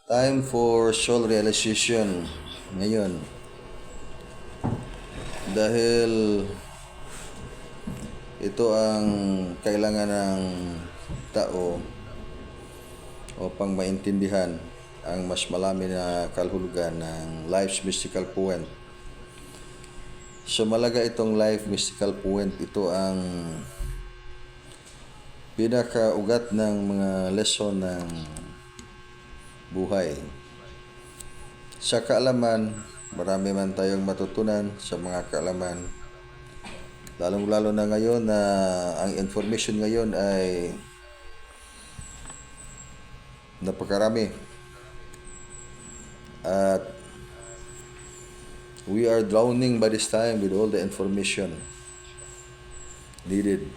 Time for soul realization ngayon. Dahil ito ang kailangan ng tao upang maintindihan ang mas malami na kahulugan ng life's mystical point. So malaga itong life mystical point, ito ang pinakaugat ng mga lesson ng buhay. Sa kaalaman, marami man tayong matutunan sa mga kaalaman. Lalong-lalo na ngayon na ang information ngayon ay napakarami. At we are drowning by this time with all the information needed.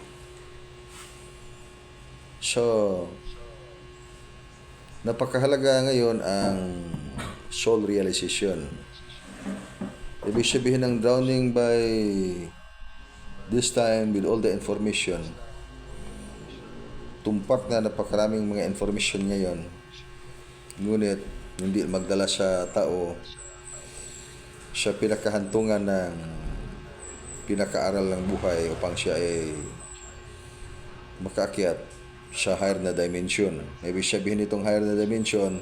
So, napakahalaga ngayon ang soul realization. Ibig sabihin ng drowning by this time with all the information. Tumpak na napakaraming mga information ngayon. Ngunit hindi magdala sa tao sa pinakahantungan ng pinakaaral ng buhay upang siya ay makaakyat sa higher na dimension. Ibig sabihin itong higher na dimension,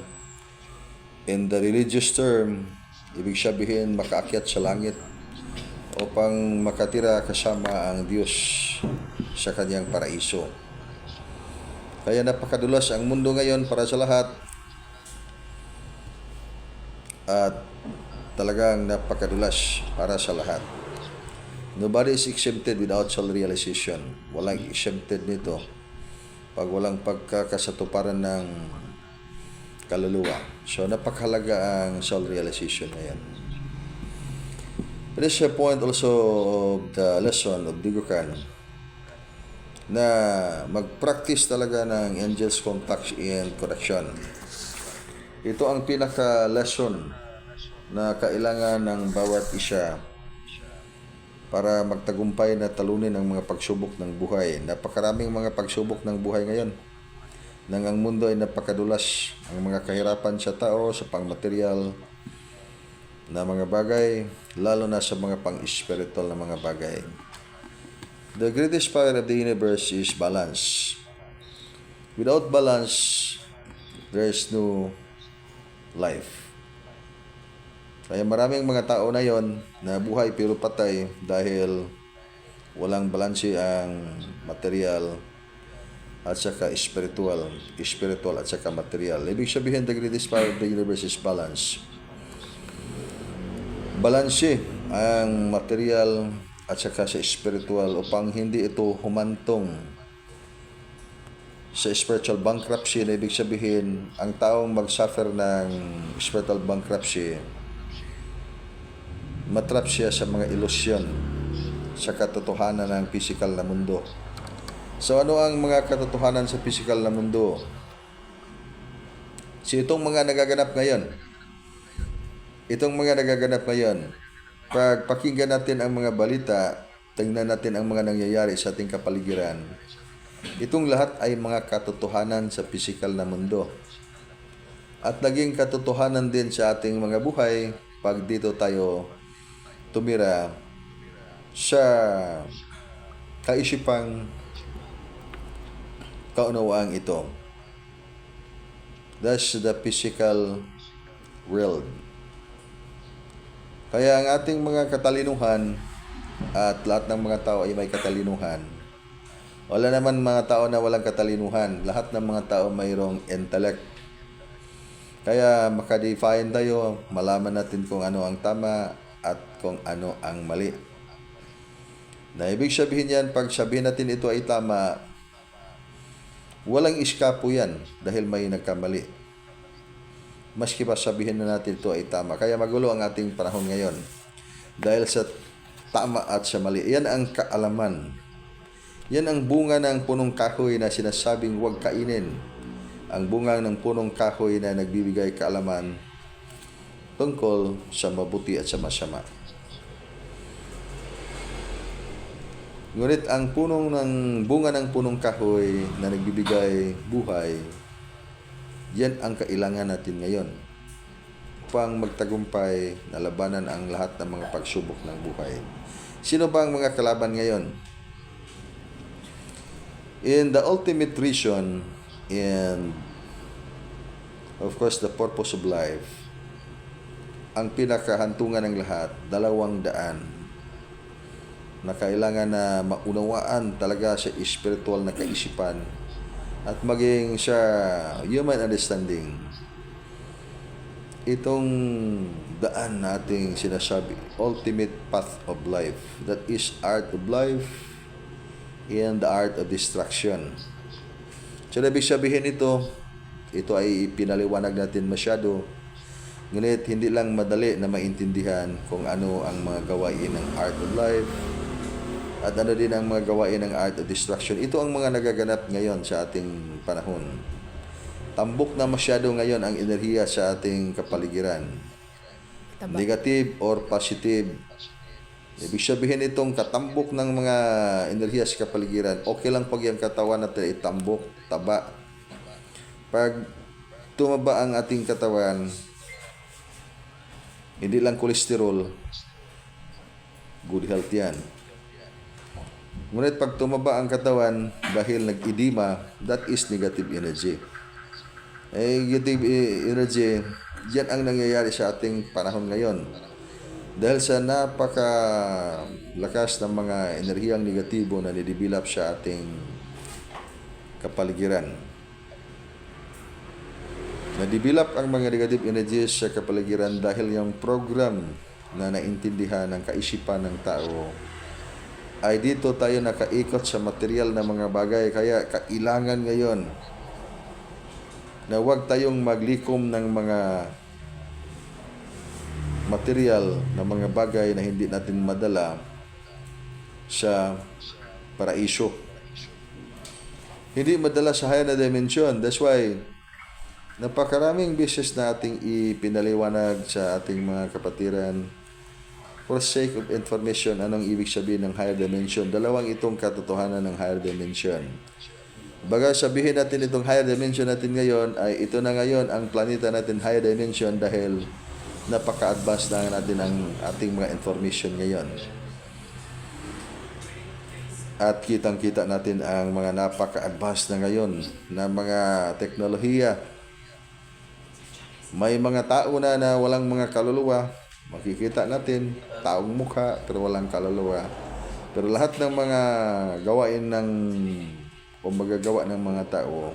in the religious term, ibig sabihin makaakyat sa langit upang makatira kasama ang Diyos sa kanyang paraiso. Kaya napakadulas ang mundo ngayon para sa lahat at talagang napakadulas para sa lahat. Nobody is exempted without soul realization. Walang exempted nito pag walang pagkakasatuparan ng kaluluwa. So napakahalaga ang soul realization na yan. It is a point also of the lesson of Digokan na mag-practice talaga ng angels contact and connection. Ito ang pinaka-lesson na kailangan ng bawat isa para magtagumpay na talunin ang mga pagsubok ng buhay. Napakaraming mga pagsubok ng buhay ngayon. Nang ang mundo ay napakadulas, ang mga kahirapan sa tao, sa pangmaterial na mga bagay, lalo na sa mga pang-spiritual na mga bagay. The greatest power of the universe is balance. Without balance, there is no life. Kaya maraming mga tao na yon na buhay pero patay dahil walang balanse ang material at saka spiritual at saka material. Ibig sabihin, the greatest power of the universe is balance. Balanse ang material at saka sa spiritual upang hindi ito humantong sa spiritual bankruptcy. Na ibig sabihin, ang taong mag-suffer ng spiritual bankruptcy, matrap siya sa mga ilusyon sa katotohanan ng physical na mundo. So ano ang mga katotohanan sa physical na mundo? So itong mga nagaganap ngayon, pag pakinggan natin ang mga balita, tingnan natin ang mga nangyayari sa ating kapaligiran, itong lahat ay mga katotohanan sa physical na mundo. At naging katotohanan din sa ating mga buhay pag dito tayo tumira sa kaisipang kaunawang ito. That's the physical world. Kaya ang ating mga katalinuhan at lahat ng mga tao ay may katalinuhan. Wala naman mga tao na walang katalinuhan. Lahat ng mga tao mayroong intellect. Kaya makadefine tayo, malaman natin kung ano ang tama at kung ano ang mali. Na ibig sabihin yan, pag sabihin natin ito ay tama, walang iskapo yan dahil may nagkamali. Maski pa sabihin na natin ito ay tama. Kaya magulo ang ating panahon ngayon dahil sa tama at sa mali. Yan ang kaalaman. Yan ang bunga ng punong kahoy na sinasabing huwag kainin. Ang bunga ng punong kahoy na nagbibigay kaalaman tungkol sa mabuti at sa masama. Ngunit ang bunga ng punong kahoy na nagbibigay buhay Yan ang kailangan natin ngayon upang magtagumpay na labanan ang lahat ng mga pagsubok ng buhay. Sino ba ang mga kalaban ngayon? In the ultimate reason and of course the purpose of life, ang pinakahantungan ng lahat, 200 na kailangan na maunawaan talaga sa spiritual na kaisipan at maging sa human understanding. Itong daan nating sinasabi, ultimate path of life, that is art of life and the art of destruction. So, ibig sabihin ito ay pinaliwanag natin masyado, ngunit hindi lang madali na maintindihan kung ano ang mga gawain ng art of life at ano din ang mga gawain ng art of destruction. Ito ang mga nagaganap ngayon sa ating panahon. Tambok na masyado ngayon ang enerhiya sa ating kapaligiran. Negative or positive. Ibig sabihin itong katambok ng mga enerhiya sa kapaligiran, okay lang pag yung katawan natin ay tambok, taba. Pag tumaba ang ating katawan, hindi lang kolesterol, good health yan. Ngunit pag tumaba ang katawan dahil nag-edema, that is negative energy. Negative energy, yan ang nangyayari sa ating panahon ngayon. Dahil sa napakalakas ng mga enerhiyang negatibo na nidevelop sa ating kapaligiran. Na-develop ang mga negative energies sa kapaligiran dahil yung program na naintindihan ng kaisipan ng tao ay dito tayo nakaikot sa material na mga bagay. Kaya kailangan ngayon na huwag tayong maglikom ng mga material na mga bagay na hindi natin madala sa paraiso. Hindi madala sa higher na dimension. That's why napakaraming beses na ating ipinaliwanag sa ating mga kapatiran. For sake of information, anong ibig sabihin ng higher dimension? Dalawang itong katotohanan ng higher dimension. Baga sabihin natin itong higher dimension natin ngayon ay ito na ngayon ang planeta natin higher dimension dahil napaka-advance na natin ang ating mga information ngayon. At kitang-kita natin ang mga napaka-advance na ngayon na mga teknolohiya. May mga tao na walang mga kaluluwa. Makikita natin, taong mukha pero walang kaluluwa. Pero lahat ng mga gawain o magagawa ng mga tao,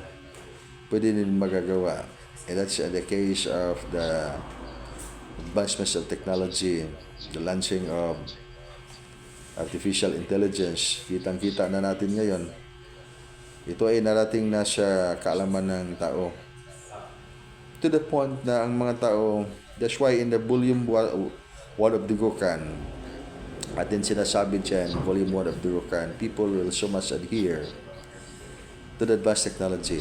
pwede din magagawa. And that's the case of the advancements of technology, the launching of artificial intelligence. Kitang-kita na natin ngayon. Ito ay narating na sa kaalaman ng tao. To the point na ang mga tao, that's why in the volume 1 of the Gurkhan, atin sinasabi dyan, volume 1 of the Gurkhan, people will so much adhere to the advanced technology.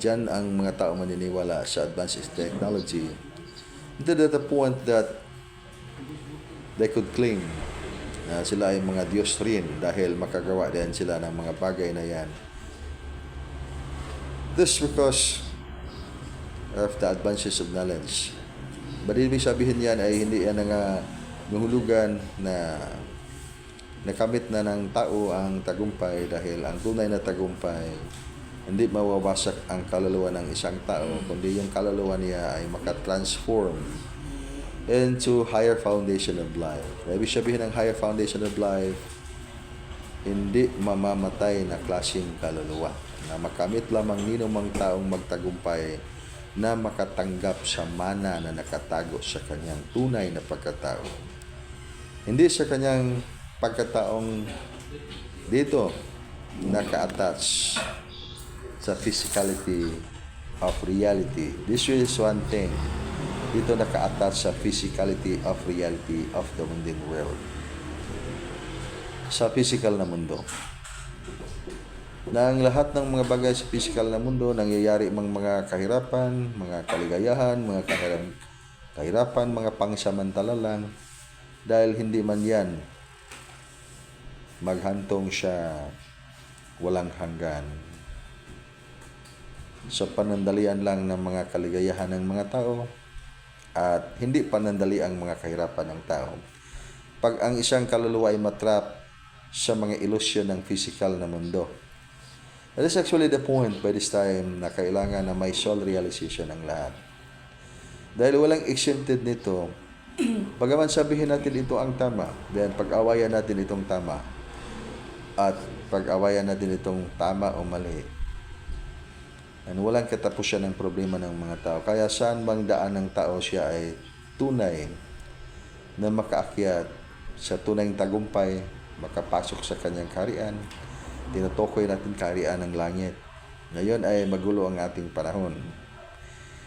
Diyan ang mga tao maniniwala sa advanced technology to the point that they could claim na sila ay mga Diyos rin dahil makagawa din sila ng mga bagay na yan. This because of the advances of knowledge. But ibig sabihin yan ay hindi yan nga nahulugan na nakamit na ng tao ang tagumpay dahil ang tunay na tagumpay hindi mawawasak ang kaluluwa ng isang tao kundi yung kaluluwa niya ay makatransform into higher foundation of life. Ibig sabihin ng higher foundation of life, hindi mamamatay na klaseng kaluluwa na makamit lamang ninumang taong magtagumpay na makatanggap sa mana na nakatago sa kanyang tunay na pagkatao. Hindi sa kanyang pagkataong dito naka-attach sa physicality of reality. This is one thing. Dito naka-attach sa physicality of reality of the mundane world. Sa physical na mundo. Na ang lahat ng mga bagay sa physical na mundo, nangyayari mga kahirapan, mga kaligayahan, mga kahirapan, mga pangsamantala lang. Dahil hindi man yan maghantong siya walang hanggan. sa panandalian lang ng mga kaligayahan ng mga tao at hindi panandali ang mga kahirapan ng tao. Pag ang isang kaluluwa ay matrap sa mga ilusyon ng physical na mundo. That is actually the point by this time na kailangan na may soul realization ang lahat. Dahil walang exempted nito, bagaman sabihin natin ito ang tama, then pag-awayan natin itong tama, at pag-awayan natin itong tama o mali, and walang katapusan ng problema ng mga tao. Kaya saan bang daan ng tao siya ay tunay na makaakyat sa tunayng tagumpay, makapasok sa kanyang kaharian. Tinutukoy natin kaharian ng langit. Ngayon ay magulo ang ating panahon.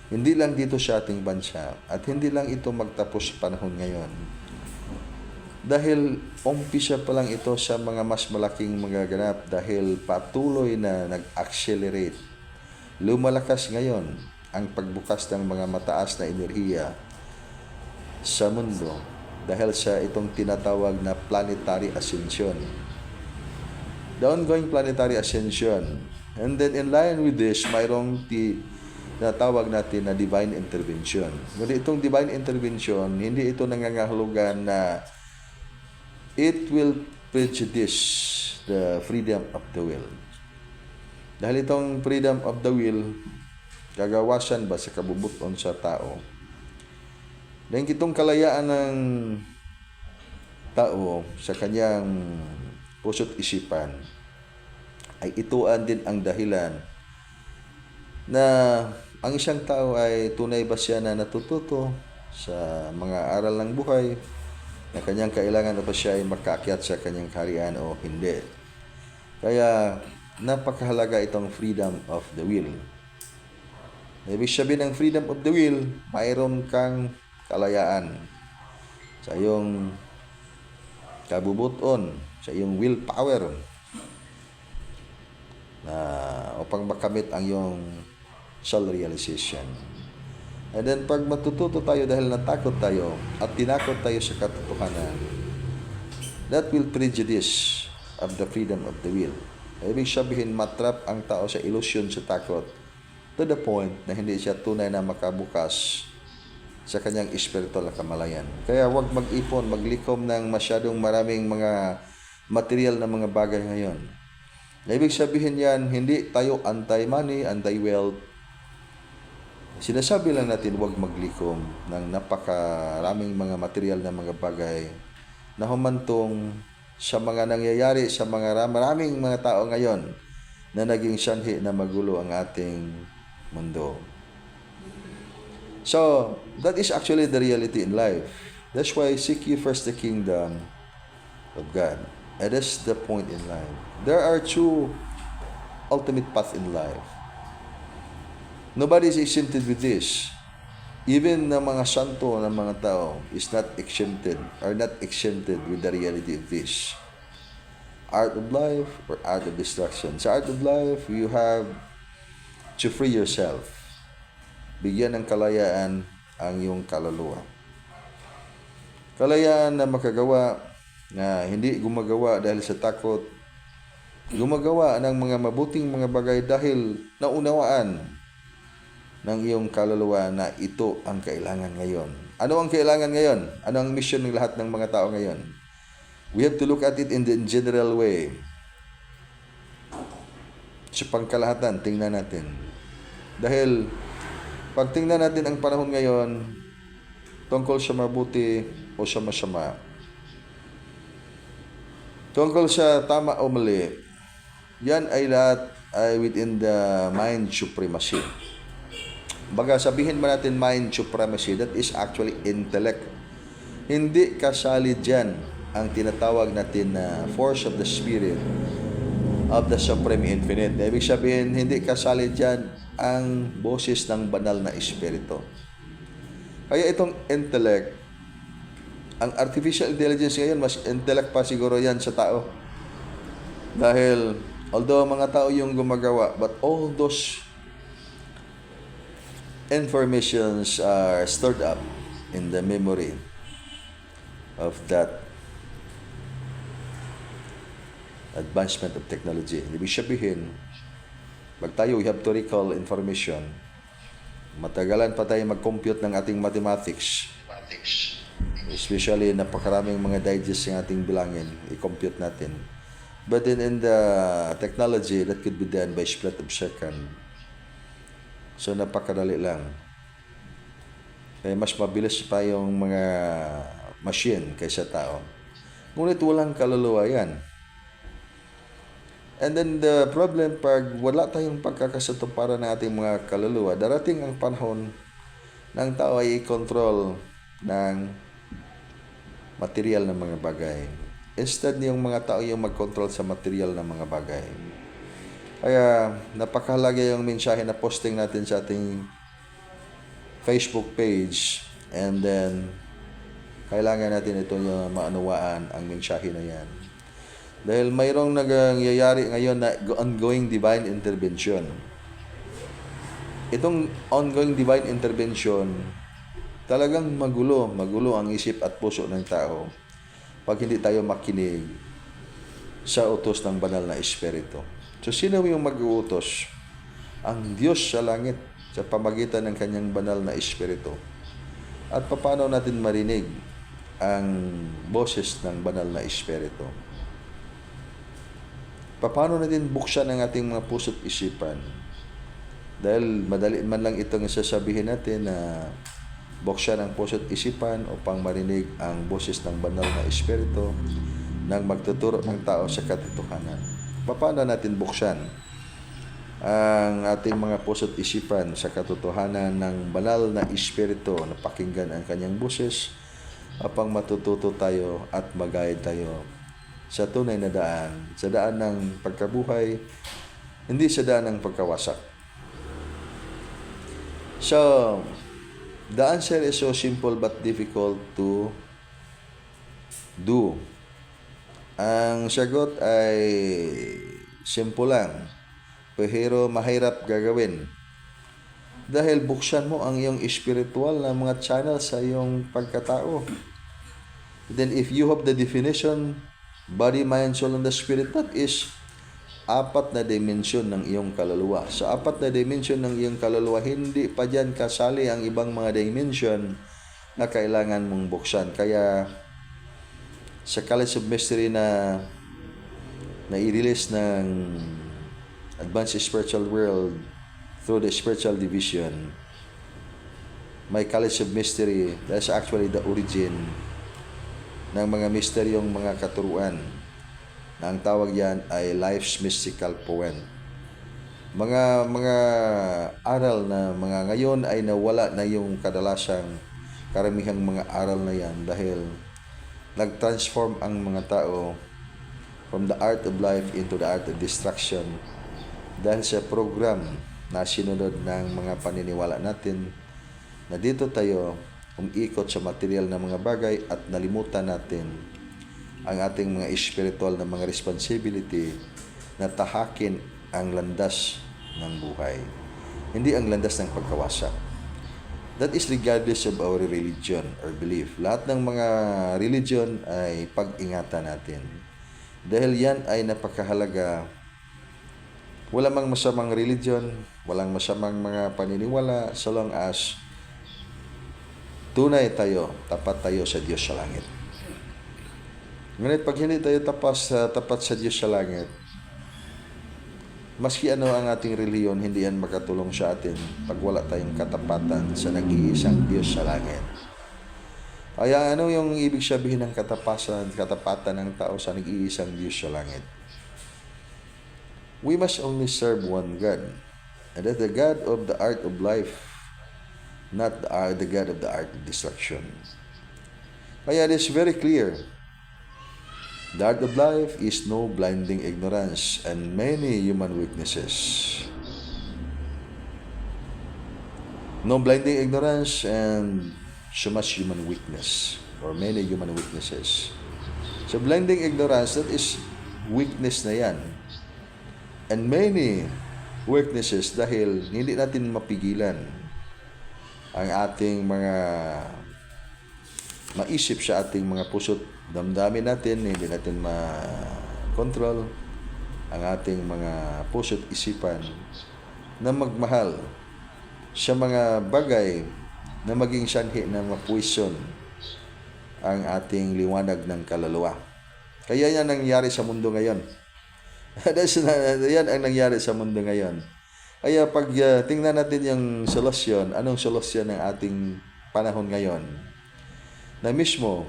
Hindi lang dito sa ating bansa at hindi lang ito magtapos sa panahon ngayon. Dahil umpisa pa lang ito sa mga mas malaking mga ganap dahil patuloy na nag-accelerate. Lumalakas ngayon ang pagbukas ng mga mataas na enerhiya sa mundo dahil sa itong tinatawag na planetary ascension. The ongoing planetary ascension. And then in line with this, mayroong tinatawag natin na divine intervention. Ngunit itong divine intervention, hindi ito nangangahulugan na it will prejudice the freedom of the will. Dahil itong freedom of the will, gagawasan ba sa kabubuton sa tao? Dahil itong kalayaan ng tao sa kanyang puso't isipan, ay ituan din ang dahilan na ang isang tao ay tunay ba siya na natututo sa mga aral ng buhay, na kanyang kailangan na ba siya ay makaakyat sa kanyang kaharian o hindi. Kaya napakahalaga itong freedom of the will. Ibig sabihin ng freedom of the will, mayroon kang kalayaan sa iyong kabubuton, sa iyong willpower na upang makamit ang iyong soul realization. And then pag matututo tayo dahil natakot tayo at tinakot tayo sa katotohanan, that will prejudice of the freedom of the will. Ibig sabihin, matrap ang tao sa illusion sa takot to the point na hindi siya tunay na makabukas sa kanyang spiritual na kamalayan. Kaya huwag mag-ipon, maglikom ng masyadong maraming mga material na mga bagay ngayon. Ibig sabihin yan, hindi tayo anti-money, anti-wealth. Sinasabi lang natin huwag maglikom ng napakaraming mga material na mga bagay na humantong sa mga nangyayari sa mga maraming mga tao ngayon na naging sanhi na magulo ang ating mundo. So, that is actually the reality in life. That's why seek ye first the kingdom of God. And that's the point in life. There are two ultimate paths in life. Nobody is exempted with this. Even the mga santo ng mga tao is not exempted with the reality of this. Art of life or art of destruction. Sa art of life, you have to free yourself. Bigyan ng kalayaan ang iyong kaluluwa. Kalayaan na makagawa na hindi gumagawa dahil sa takot. Gumagawa ng mga mabuting mga bagay dahil naunawaan ng iyong kaluluwa na ito ang kailangan ngayon. Ano ang kailangan ngayon? Ano ang mission ng lahat ng mga tao ngayon? We have to look at it in the general way. Sa pangkalahatan, tingnan natin. Dahil pag tingnan natin ang panahon ngayon tungkol sa mabuti o sa masama, tungkol sa tama o mali, yan ay lahat ay within the mind supremacy. Baga sabihin mo natin mind supremacy, that is actually intellect. Hindi kasali dyan ang tinatawag natin na force of the spirit of the Supreme Infinite. Ibig sabihin, hindi kasali dyan ang boses ng banal na espiritu. Kaya itong intellect, ang artificial intelligence ngayon, mas intellect pa siguro yan sa tao. Dahil, although mga tao yung gumagawa, but all those informations are stored up in the memory of that advancement of technology. Ibig sabihin, Pag tayo, we have to recall information. Matagalan pa tayo mag-compute ng ating mathematics. Especially, napakaraming mga digits ng ating bilangin. I-compute natin. But then in the technology, that could be done by split of second. So, napakadali lang. Kaya mas mabilis pa yung mga machine kaysa tao. Ngunit walang kaluluwa yan. And then the problem, pag wala tayong pagkakasatuparan ng ating mga kaluluwa, darating ang panahon ng tao ay i-control ng material ng mga bagay. Instead, yung mga tao yung mag-control sa material ng mga bagay. Kaya napakahalaga yung mensahe na posting natin sa ating Facebook page, and then kailangan natin ito yung maunawaan ang mensahe na yan. Dahil mayroong nangyayari ngayon na ongoing divine intervention. Itong ongoing divine intervention, talagang magulo ang isip at puso ng tao pag hindi tayo makinig sa utos ng banal na Espiritu. So, sino yung mag-uutos? Ang Diyos sa langit sa pamagitan ng kanyang banal na Espiritu. At paano natin marinig ang boses ng banal na Espiritu? Paano natin buksan ang ating mga puso't isipan? Dahil madali man lang itong sasabihin natin na buksan ang puso't isipan upang marinig ang boses ng banal na Espiritu nang magtuturo ng tao sa katotohanan. Paano natin buksan ang ating mga puso't isipan sa katotohanan ng banal na Espiritu na pakinggan ang kanyang boses upang matututo tayo at mag-guide tayo sa tunay na daan, sa daan ng pagkabuhay, hindi sa daan ng pagkawasak. So, the answer is so simple but difficult to do. Ang sagot ay simple lang, pero mahirap gagawin. Dahil buksan mo ang iyong spiritual na mga channel sa iyong pagkatao. Then if you have the definition, body, mind, soul, and the spirit, that is apat na dimension ng iyong kaluluwa. Sa apat na dimension ng iyong kaluluwa, hindi pa dyan kasali ang ibang mga dimension na kailangan mong buksan. Kaya sa College of Mystery na i-release ng Advanced Spiritual World through the Spiritual Division, may College of Mystery, that's actually the origin ng mga misteryong mga katuruan na ang tawag yan ay Life's Mystical Poem. Mga aral na mga ngayon ay nawala na yung kadalasang karamihang mga aral na yan dahil nag-transform ang mga tao from the art of life into the art of destruction dahil sa program na sinunod ng mga paniniwala natin na dito tayo umikot sa material na mga bagay at nalimutan natin ang ating mga spiritual na mga responsibility na tahakin ang landas ng buhay. Hindi ang landas ng pagkawasak. That is regardless of our religion or belief. Lahat ng mga religion ay pag-ingatan natin. Dahil yan ay napakahalaga. Wala mang masamang religion, walang masamang mga paniniwala so long as tunay tayo, tapat tayo sa Diyos sa langit. Ngunit pag hindi tayo tapat sa Diyos sa langit, maski ano ang ating reliyon, hindi yan makatulong sa atin pag wala tayong katapatan sa nag-iisang Diyos sa langit. Kaya ano yung ibig sabihin ng katapatan ng tao sa nag-iisang Diyos sa langit? We must only serve one God, and that's the God of the art of life, not the God of the art of destruction. Kaya it is very clear. The art of life is no blinding ignorance and many human weaknesses. No blinding ignorance and so much human weakness or many human weaknesses. So blinding ignorance, that is weakness na yan. And many weaknesses dahil hindi natin mapigilan ang ating mga maisip sa ating mga puso't damdamin natin, hindi natin ma-control ang ating mga puso't isipan na magmahal sa mga bagay na maging sanhi na mapuison ang ating liwanag ng kaluluwa. Kaya yan ang nangyari sa mundo ngayon. Yan ang nangyari sa mundo ngayon. Kaya pag tingnan natin yung solusyon, anong solusyon ng ating panahon ngayon? Na mismo,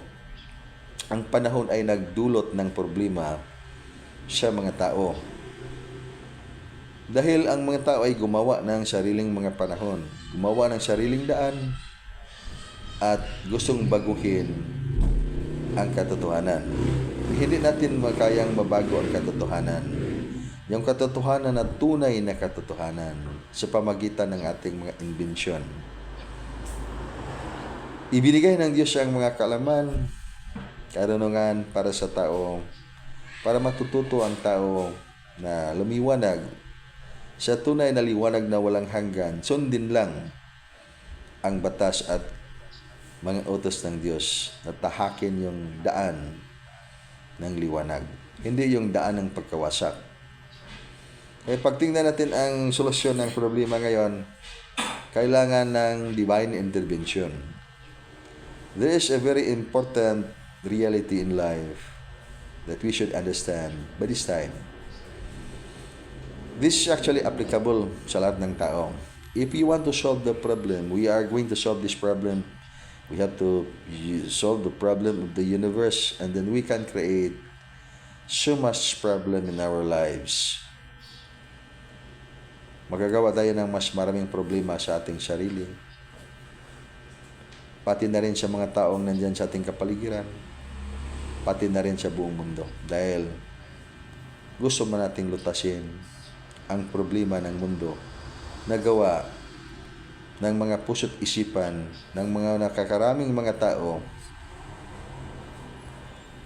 ang panahon ay nagdulot ng problema sa mga tao. Dahil ang mga tao ay gumawa ng sariling mga panahon, gumawa ng sariling daan, at gustong baguhin ang katotohanan. Hindi natin makayang mabago ang katotohanan. Yung katotohanan na tunay na katotohanan sa pamagitan ng ating mga imbensyon. Ibinigay ng Diyos ang mga kaalaman, karunungan para sa tao, para matututo ang tao na lumiwanag sa tunay na liwanag na walang hanggan. Sundin lang ang batas at mga utos ng Diyos na tahakin yung daan ng liwanag, hindi yung daan ng pagkawasak. Eh, pagtingnan natin ang solusyon ng problema ngayon, kailangan ng divine intervention. There is a very important reality in life that we should understand by this time. This is actually applicable sa lahat ng tao. If we want to solve the problem, we are going to solve this problem. We have to solve the problem of the universe, and then we can create so much problem in our lives. Magagawa tayo ng mas maraming problema sa ating sarili, pati na rin sa mga taong nandyan sa ating kapaligiran, pati na rin sa buong mundo. Dahil gusto man nating lutasin ang problema ng mundo na gawa ng mga puso't isipan ng mga nakakaraming mga tao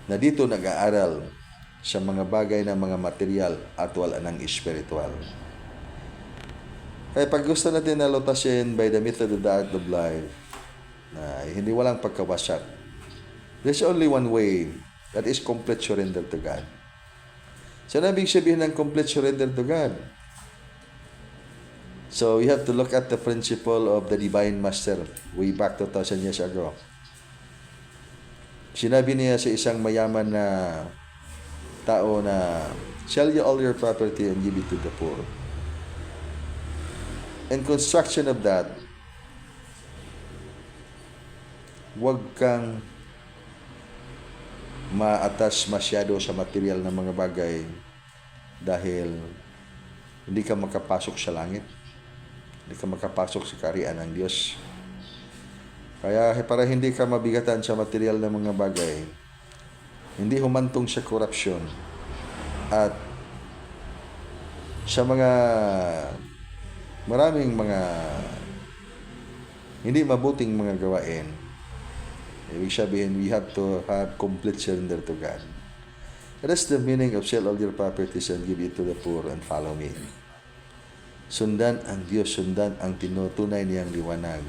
na dito nag-aaral sa mga bagay ng mga material at wala ng espiritual. Kaya pag gusto natin na lutasin by the method of the art of life, na hindi walang pagkawasak, there's only one way, that is complete surrender to God. So, ano ibig sabihin ng complete surrender to God? So, you have to look at the principle of the Divine Master way back 2,000 years ago. Sinabi niya sa isang mayaman na tao na, sell you all your property and give it to the poor. In construction of that, huwag kang ma-attach masyado sa material na mga bagay dahil hindi ka makapasok sa langit. Hindi ka makapasok sa kaharian ng Diyos. Kaya para hindi ka mabigatan sa material na mga bagay, hindi humantong sa korupsyon at sa mga maraming mga hindi mabuting mga gawain. Ibig sabihin, we have to have complete surrender to God. That's the meaning of sell all your properties and give it to the poor and follow me. Sundan ang Diyos, sundan ang tinutunay niyang liwanag.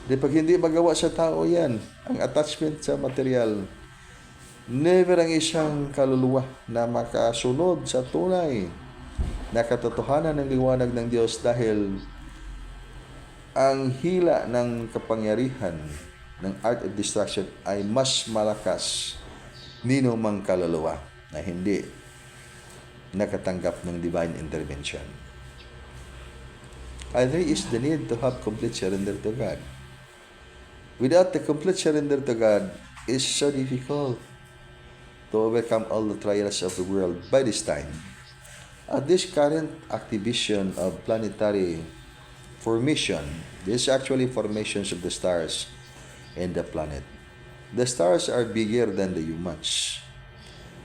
Di pag hindi magawa sa tao yan, ang attachment sa material, never ang isang kaluluwa na makasunod sa tunay na katotohanan ng liwanag ng Diyos dahil ang hila ng kapangyarihan ng art of destruction ay mas malakas nino mang kaluluwa na hindi nakatanggap ng divine intervention. And there is the need to have complete surrender to God. Without the complete surrender to God, it's so difficult to overcome all the trials of the world by this time. At this current activation of planetary formation, this is actually formations of the stars and the planet. The stars are bigger than the humans.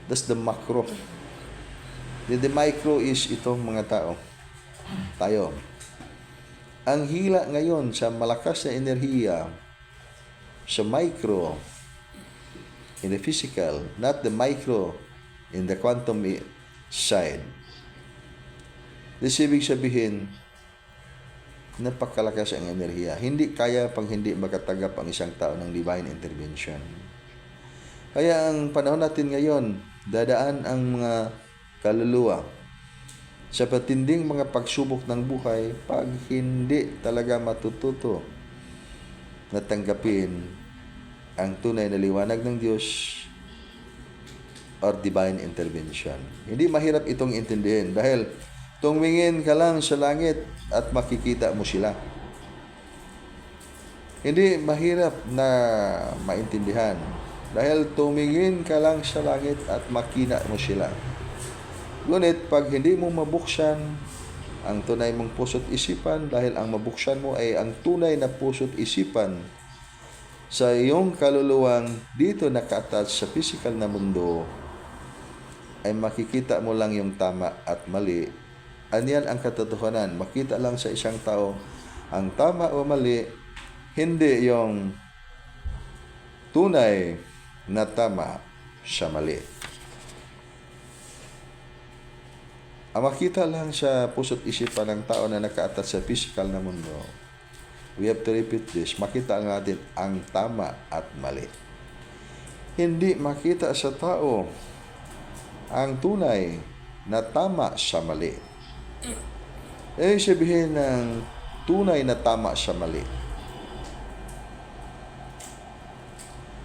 That's the macro. The micro is itong mga tao. Tayo. Ang hila ngayon sa malakas na enerhiya sa micro in the physical, not the micro in the quantum side. This ibig sabihin, napakalakas ang enerhiya. Hindi kaya pang hindi makatanggap ang isang tao ng divine intervention. Kaya ang panahon natin ngayon, dadaan ang mga kaluluwa sa patinding mga pagsubok ng buhay, pag hindi talaga matututo na tanggapin ang tunay na liwanag ng Diyos or divine intervention. Hindi mahirap itong intindihin dahil tumingin ka lang sa langit at makikita mo sila. Hindi mahirap na maintindihan dahil tumingin ka lang sa langit at makita mo sila. Ngunit pag hindi mo mabuksan ang tunay mong puso't isipan, dahil ang mabuksan mo ay ang tunay na puso't isipan sa iyong kaluluwang dito naka-attach sa physical na mundo, ay makikita mo lang yung tama at mali. Anyan ang katotohanan. Makita lang sa isang tao ang tama o mali, hindi yung tunay na tama sa mali. Ang makita lang sa puso't isipan ng tao na naka-attach sa physical na mundo, we have to repeat this, makita natin ang tama at mali. Hindi makita sa tao ang tunay na tama sa mali. Sabihin ng tunay na tama sa mali.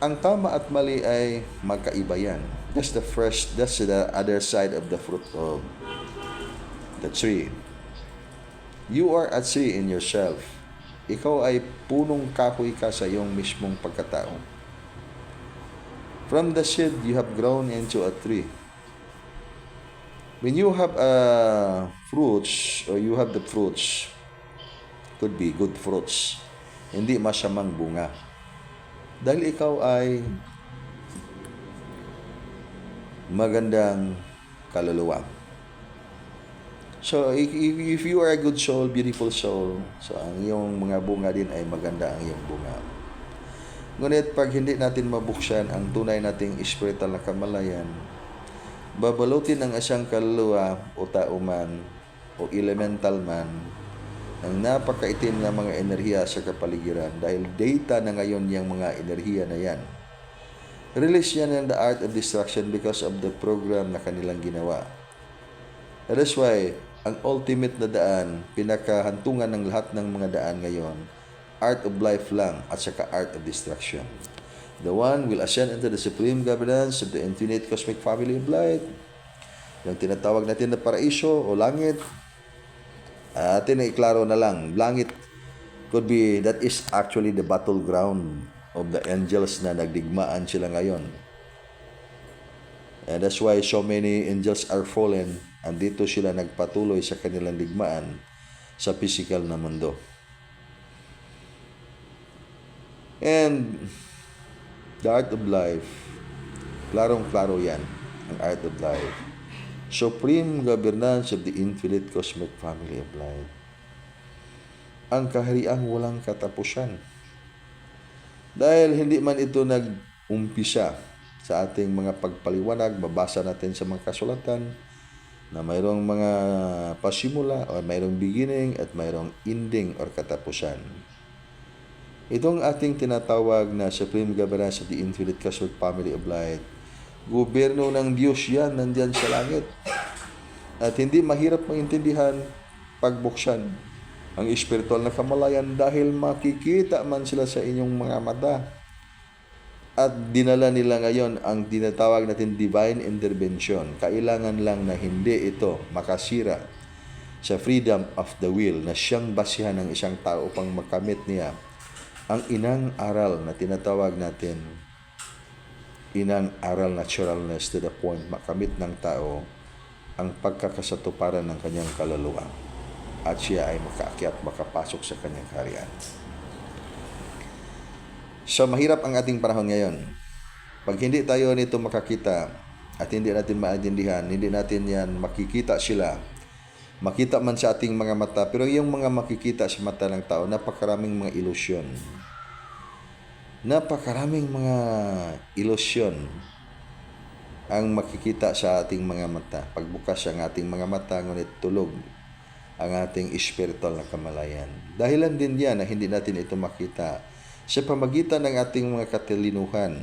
Ang tama at mali ay magkaiba yan. That's the other side of the fruit of the tree. You are a tree in yourself. Ikaw ay punong kahoy ka sa iyong mismong pagkatao. From the seed, you have grown into a tree. When you have fruits, or you have the fruits, could be good fruits, hindi masamang bunga. Dahil ikaw ay magandang kaluluwa. So, if you are a good soul, beautiful soul, so ang iyong mga bunga din ay maganda ang iyong bunga. Ngunit pag hindi natin mabuksan ang tunay nating spiritual na kamalayan, babalutin ng isang kaluluwa o tao man o elemental man ng napakaitim na mga enerhiya sa kapaligiran dahil data na ngayon yung mga enerhiya na yan. Release yan ng the art of destruction because of the program na kanilang ginawa. That is why ang ultimate na daan, pinakahantungan ng lahat ng mga daan ngayon, art of life lang at saka art of destruction. The one will ascend into the supreme governance of the infinite cosmic family of light. Yung tinatawag natin na paraiso o langit. Atin na iklaro na lang. Langit could be, that is actually the battleground of the angels na nagdigmaan sila ngayon. And that's why so many angels are fallen. Andito sila nagpatuloy sa kanilang digmaan sa physical na mundo. And the art of life, klarong-klaro yan, ang art of life. Supreme governance of the infinite cosmic family of light. Ang kahariang walang katapusan. Dahil hindi man ito nag-umpisa sa ating mga pagpaliwanag, mabasa natin sa mga kasulatan na mayroong mga pasimula o mayroong beginning at mayroong ending or katapusan. Itong ating tinatawag na Supreme Governance of the Infinite Cosmic Family of Light, gobyerno ng Diyos yan, nandyan sa langit. At hindi mahirap maintindihan pagbuksan ang espiritual na kamalayan dahil makikita man sila sa inyong mga mata. At dinala nila ngayon ang tinatawag natin divine intervention. Kailangan lang na hindi ito makasira sa freedom of the will na siyang basihan ng isang tao upang makamit niya ang inang aral na tinatawag natin, inang aral naturalness to the point makamit ng tao ang pagkakasatuparan ng kanyang kaluluwa at siya ay makaakyat, makapasok sa kanyang kaharian. So mahirap ang ating panahon ngayon. Pag hindi tayo nito makakita at hindi natin maintindihan, hindi natin yan makikita sila, makita man sa ating mga mata, pero yung mga makikita sa mata ng tao, napakaraming mga ilusyon. Napakaraming mga ilusyon ang makikita sa ating mga mata. Pagbukas ang ating mga mata, ngunit tulog ang ating spiritual na kamalayan. Dahilan din yan na hindi natin ito makita sa pamagitan ng ating mga katalinuhan,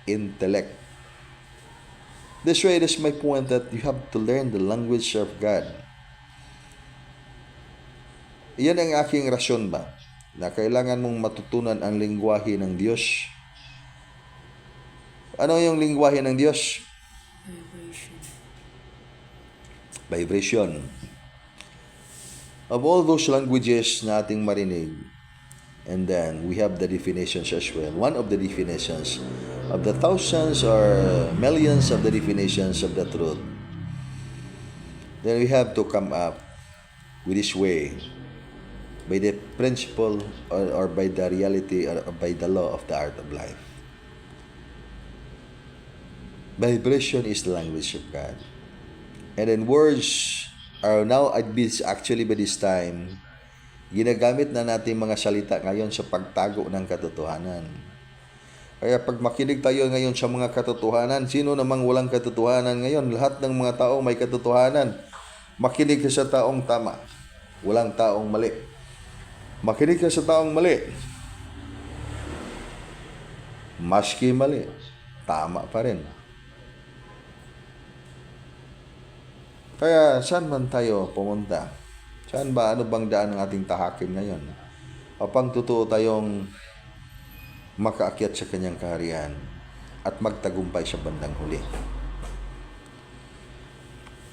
intellect. That's why it is my point that you have to learn the language of God. Iyan ang aking rasyon ba, na kailangan mong matutunan ang lingwahe ng Diyos. Ano yung lingwahe ng Diyos? Vibration. Vibration. Of all those languages na ating marinig, and then we have the definitions as well. One of the definitions of the thousands or millions of the definitions of the truth. Then we have to come up with this way by the principle or by the reality or by the law of the art of life. Vibration is the language of God. And then words are now actually by this time, ginagamit na natin mga salita ngayon sa pagtago ng katotohanan. Kaya pag makinig tayo ngayon sa mga katotohanan, sino namang walang katotohanan ngayon? Lahat ng mga tao may katotohanan. Makinig ka sa taong tama. Walang taong mali. Makinig ka sa taong mali. Maski mali, tama pa rin. Kaya saan man tayo pumunta? Saan ba? Ano bang daan ng ating tahakin ngayon? Upang totoo tayong makaakyat sa kanyang kaharian at magtagumpay sa bandang huli.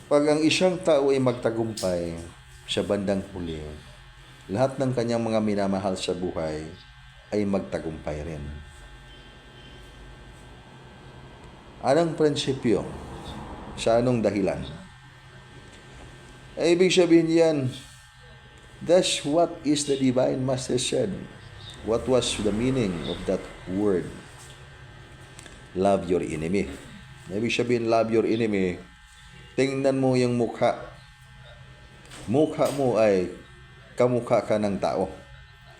Pag ang isang tao ay magtagumpay sa bandang huli, lahat ng kanyang mga minamahal sa buhay ay magtagumpay rin. Anong prinsipyo? Sa anong dahilan? Ay, ibig sabihin yan, that's what is the divine master said. What was the meaning of that word? Love your enemy. Ibig sabihin, love your enemy. Tingnan mo yung mukha. Mukha mo ay kamukha ka ng tao.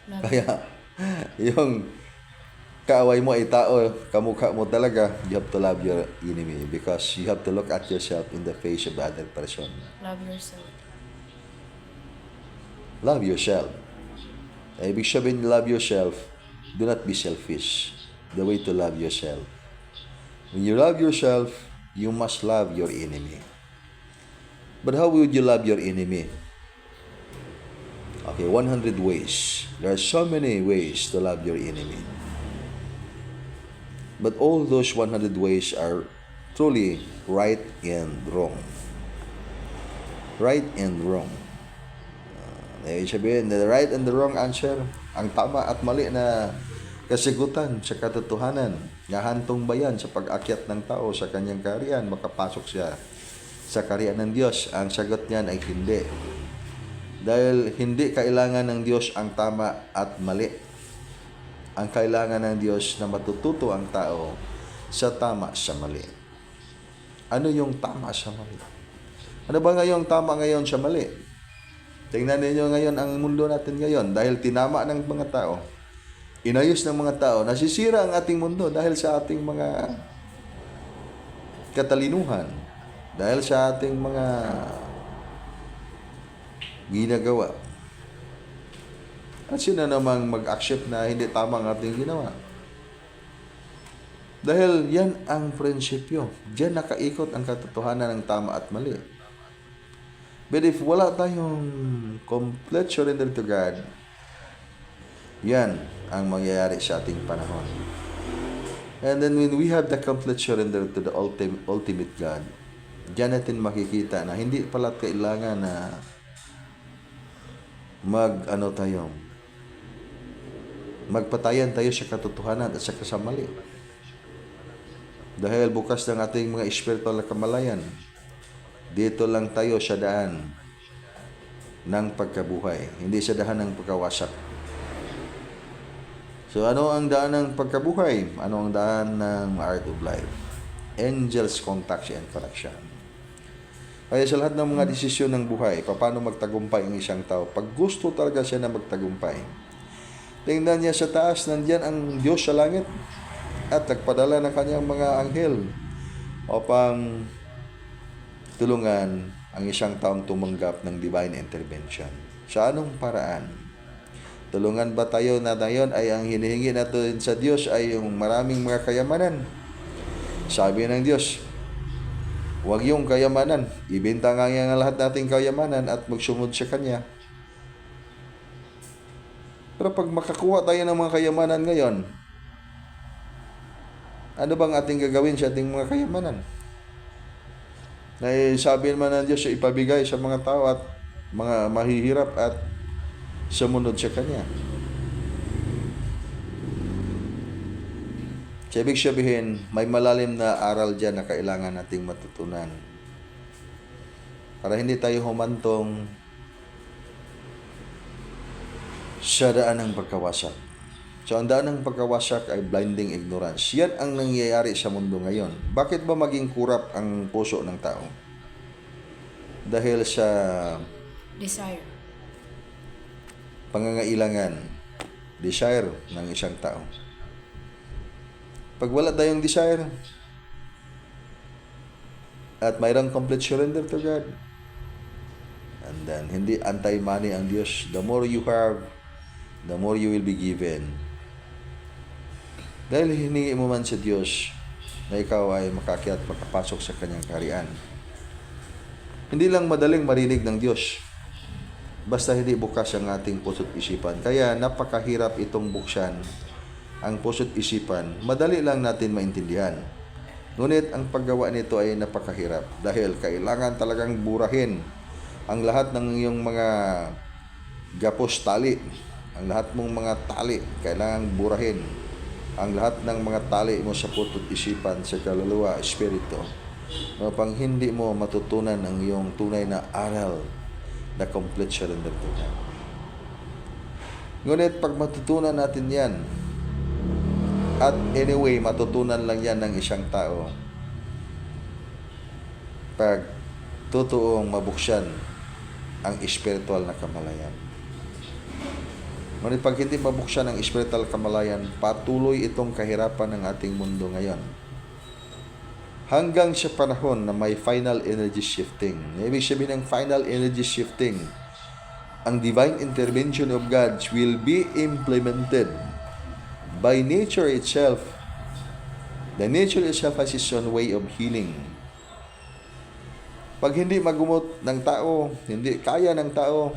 Kaya, yung kaaway mo ay tao, kamukha mo talaga, you have to love your enemy because you have to look at yourself in the face of the other person. Love yourself. Love yourself. Ibig sabihin, love yourself, do not be selfish. The way to love yourself. When you love yourself, you must love your enemy. But how would you love your enemy? Okay, 100 ways. There are so many ways to love your enemy. But all those 100 ways are truly right and wrong. Right and wrong. Ibig sabihin, the right and the wrong answer, ang tama at mali na kasigutan sa katotohanan, nahantong ba yan sa pag-akyat ng tao sa kanyang kaharian, makapasok siya sa kaharian ng Diyos? Ang sagot niyan ay hindi. Dahil hindi kailangan ng Diyos ang tama at mali. Ang kailangan ng Diyos na matututo ang tao sa tama sa mali. Ano yung tama sa mali? Ano ba ngayong tama ngayon sa mali? Tingnan ninyo ngayon ang mundo natin ngayon dahil tinama ng mga tao. Inayos ng mga tao. Nasisira ang ating mundo dahil sa ating mga katalinuhan. Dahil sa ating mga ginagawa. At sino namang mag-accept na hindi tama ang ating ginawa? Dahil yan ang prinsipyo. Diyan nakaikot ang katotohanan ng tama at mali. But if wala tayong complete surrender to God, yan ang mangyayari sa ating panahon. And then when we have the complete surrender to the ultimate God, diyan natin makikita na hindi pala kailangan na magpatayan tayo sa katotohanan at sa kasamali. Dahil bukas ng ating mga espiritual na kamalayan, dito lang tayo sa daan ng pagkabuhay, hindi sa daan ng pagkawasak. So ano ang daan ng pagkabuhay? Ano ang daan ng art of life? Angels contact and connection. Kaya sa lahat ng mga desisyon ng buhay, paano magtagumpay ang isang tao? Pag gusto talaga siya na magtagumpay, tingnan niya sa taas, nandiyan ang Diyos sa langit at nagpadala ng kanyang mga anghel upang tulungan ang isang taong tumanggap ng divine intervention. Sa anong paraan? Tulungan ba tayo na ngayon ay ang hinihingi natin sa Diyos ay yung maraming mga kayamanan? Sabi ng Diyos, huwag yung kayamanan. Ibenta nga ang lahat nating kayamanan at magsunod sa Kanya. Pero pag makakuha tayo ng mga kayamanan ngayon, ano bang ating gagawin sa ating mga kayamanan? Na sabi naman ng Diyos, ipabigay sa mga tao at mga mahihirap at sumunod sa Kanya. So, ibig sabihin, may malalim na aral dyan na kailangan nating matutunan. Para hindi tayo humantong sa daan ng pagkawasak. So, ang daan ng pagkawasak ay blinding ignorance. Yan ang nangyayari sa mundo ngayon. Bakit ba maging kurap ang puso ng tao? Dahil sa Desire. pangangailangan, desire ng isang tao. Pag wala tayong desire at mayroong complete surrender to God, and then hindi anti-money ang Diyos, the more you have, the more you will be given. Dahil hiningi mo man sa Diyos na ikaw ay makakyat, makapasok sa Kanyang kaharian. Hindi lang madaling marinig ng Diyos, basta hindi bukas ang ating puso't isipan. Kaya napakahirap itong buksan ang puso't isipan. Madali lang natin maintindihan. Ngunit ang paggawa nito ay napakahirap dahil kailangan talagang burahin ang lahat ng iyong mga gapos tali. Ang lahat mong mga tali, kailangan burahin ang lahat ng mga tali mo sa puso't isipan, sa kaluluwa, espiritu. Pang hindi mo matutunan ang iyong tunay na aral na complete surrender to God. Ngunit pag matutunan natin yan, at anyway, matutunan lang yan ng isang tao pag totoong mabuksan ang spiritual na kamalayan. Ngunit pag hindi mabuksan ang spiritual kamalayan, patuloy itong kahirapan ng ating mundo ngayon. Hanggang sa panahon na may final energy shifting. Ibig sabihin ng final energy shifting, ang divine intervention of God will be implemented by nature itself. The nature itself has its own way of healing. Pag hindi magumot ng tao, hindi kaya ng tao,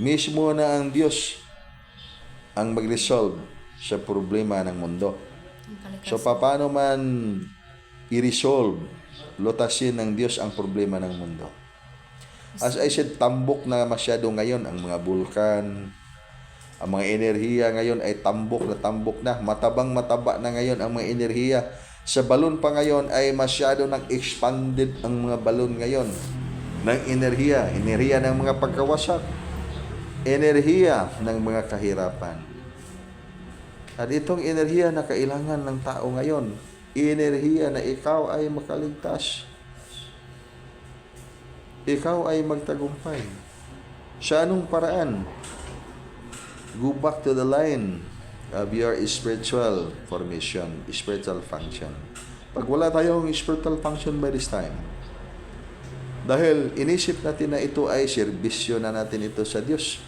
mismo na ang Diyos ang mag-resolve sa problema ng mundo. So, paano man i-resolve, lutasin ng Diyos ang problema ng mundo? As I said, tambok na masyado ngayon ang mga bulkan. Ang mga enerhiya ngayon ay tambok na. Matabang-mataba na ngayon ang mga enerhiya. Sa balon pa ngayon ay masyado nang expanded ang mga balon ngayon ng enerhiya. Enerhiya ng mga pagkawasak. Enerhiya ng mga kahirapan. At itong enerhiya na kailangan ng tao ngayon, enerhiya na ikaw ay makaligtas. Ikaw ay magtagumpay. Sa anong paraan? Go back to the line of your spiritual formation, spiritual function. Pag wala tayong spiritual function by this time, dahil inisip natin na ito ay serbisyo na natin ito sa Diyos.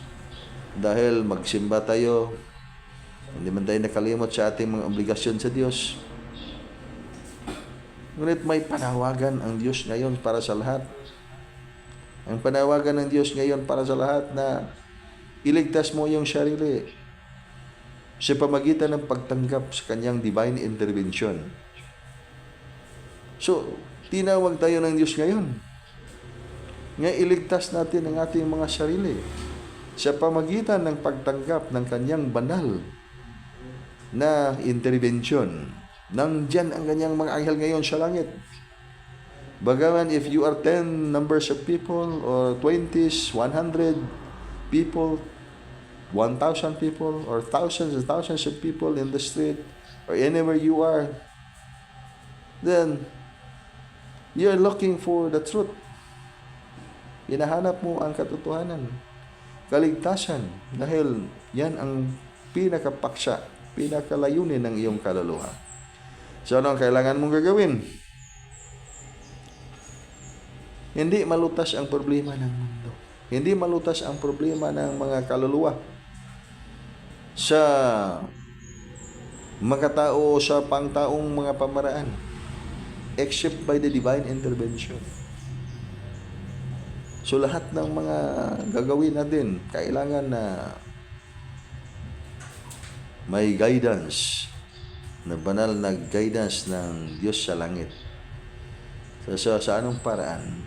Dahil magsimba tayo, hindi man tayo nakalimot sa ating mga obligasyon sa Diyos. Ngunit may panawagan ang Diyos ngayon para sa lahat. Ang panawagan ng Diyos ngayon para sa lahat na iligtas mo yung sarili sa pamagitan ng pagtanggap sa kanyang divine intervention. So, tinawag tayo ng Diyos ngayon. Nga iligtas natin ang ating mga sarili sa pamagitan ng pagtanggap ng kanyang banal na intervention. Nandyan ang kanyang mga anghel ngayon sa langit. Bagaman if you are 10 numbers of people or 20s, 100 people, 1,000 people, or thousands and thousands of people in the street, or anywhere you are, then you are looking for the truth. Hinahanap mo ang katotohanan, kaligtasan, dahil yan ang pinakapaksa, pinakalayunin ng iyong kaluluwa. So, ano ang kailangan mong gagawin? Hindi malutas ang problema ng mundo. Hindi malutas ang problema ng mga kaluluwa sa mga tao, sa pangtaong mga pamaraan, except by the divine intervention. So, lahat ng mga gagawin natin, kailangan na may guidance, na banal na guidance ng Diyos sa langit. So sa anong paraan?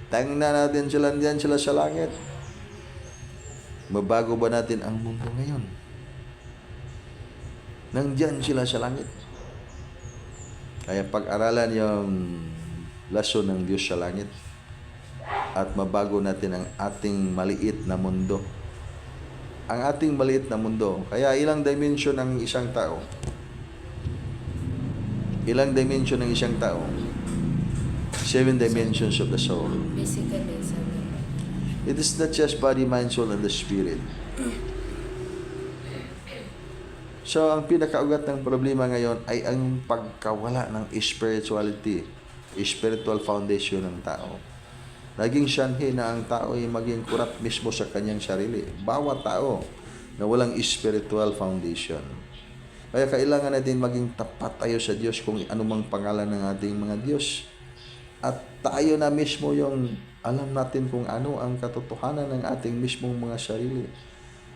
Tingnan natin sila diyan sila sa langit. Mabago ba natin ang mundo ngayon? Nandyan sila sa langit. Kaya pag-aralan yung lason ng Diyos sa langit at mabago natin ang ating maliit na mundo. Ang ating maliit na mundo. Kaya ilang dimension ng isang tao? Ilang dimension ng isang tao? 7 dimensions of the soul. Basically, sabi. It is not just body, mind, soul, and the spirit. So, ang pinakaugat ng problema ngayon ay ang pagkawala ng spirituality, spiritual foundation ng tao. Naging syanhi na ang tao ay maging kurap mismo sa kanyang sarili. Bawat tao na walang spiritual foundation. Kaya kailangan natin maging tapat tayo sa Diyos kung anumang pangalan ng ating mga Diyos. At tayo na mismo yung alam natin kung ano ang katotohanan ng ating mismong mga sarili.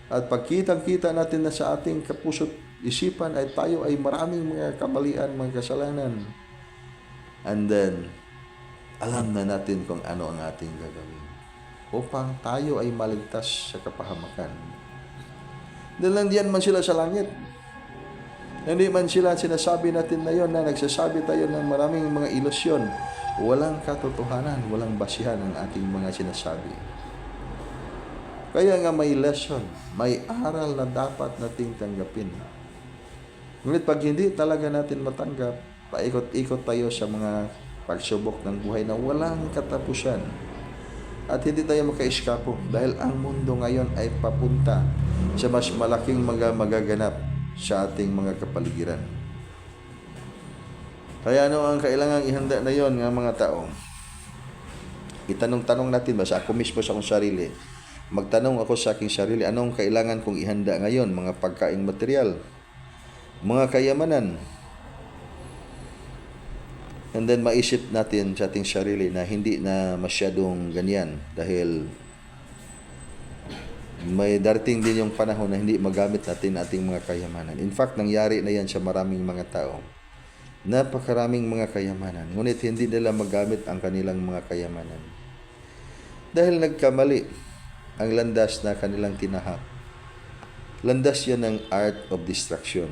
At pagkitang-kita natin na sa ating kapuso't isipan ay tayo ay maraming mga kamalian, mga kasalanan. And then, alam na natin kung ano ang ating gagawin upang tayo ay maligtas sa kapahamakan. Dahil nandiyan man sila sa langit. Hindi man sila sinasabi natin na yon na nagsasabi tayo ng maraming mga ilusyon. Walang katotohanan, walang basihan ang ating mga sinasabi. Kaya nga may lesson, may aral na dapat nating tanggapin. Ngunit pag hindi talaga natin matanggap, paikot-ikot tayo sa mga pagsubok ng buhay na walang katapusan. At hindi tayo makaiskapo dahil ang mundo ngayon ay papunta sa mas malaking mga magaganap sa ating mga kapaligiran. Kaya ano ang kailangang ihanda na yon ng mga tao? Itanong-tanong natin ba sa ako mismo sa akong sarili? Magtanong ako sa aking sarili, anong kailangan kong ihanda ngayon? Mga pagkaing material, mga kayamanan. And then maisip natin sa ating sarili na hindi na masyadong ganyan dahil may darating din yung panahon na hindi magamit natin ating mga kayamanan. In fact, nangyari na yan sa maraming mga tao. Napakaraming mga kayamanan, ngunit hindi nila magamit ang kanilang mga kayamanan. Dahil nagkamali ang landas na kanilang tinahak. Landas yan ng art of distraction.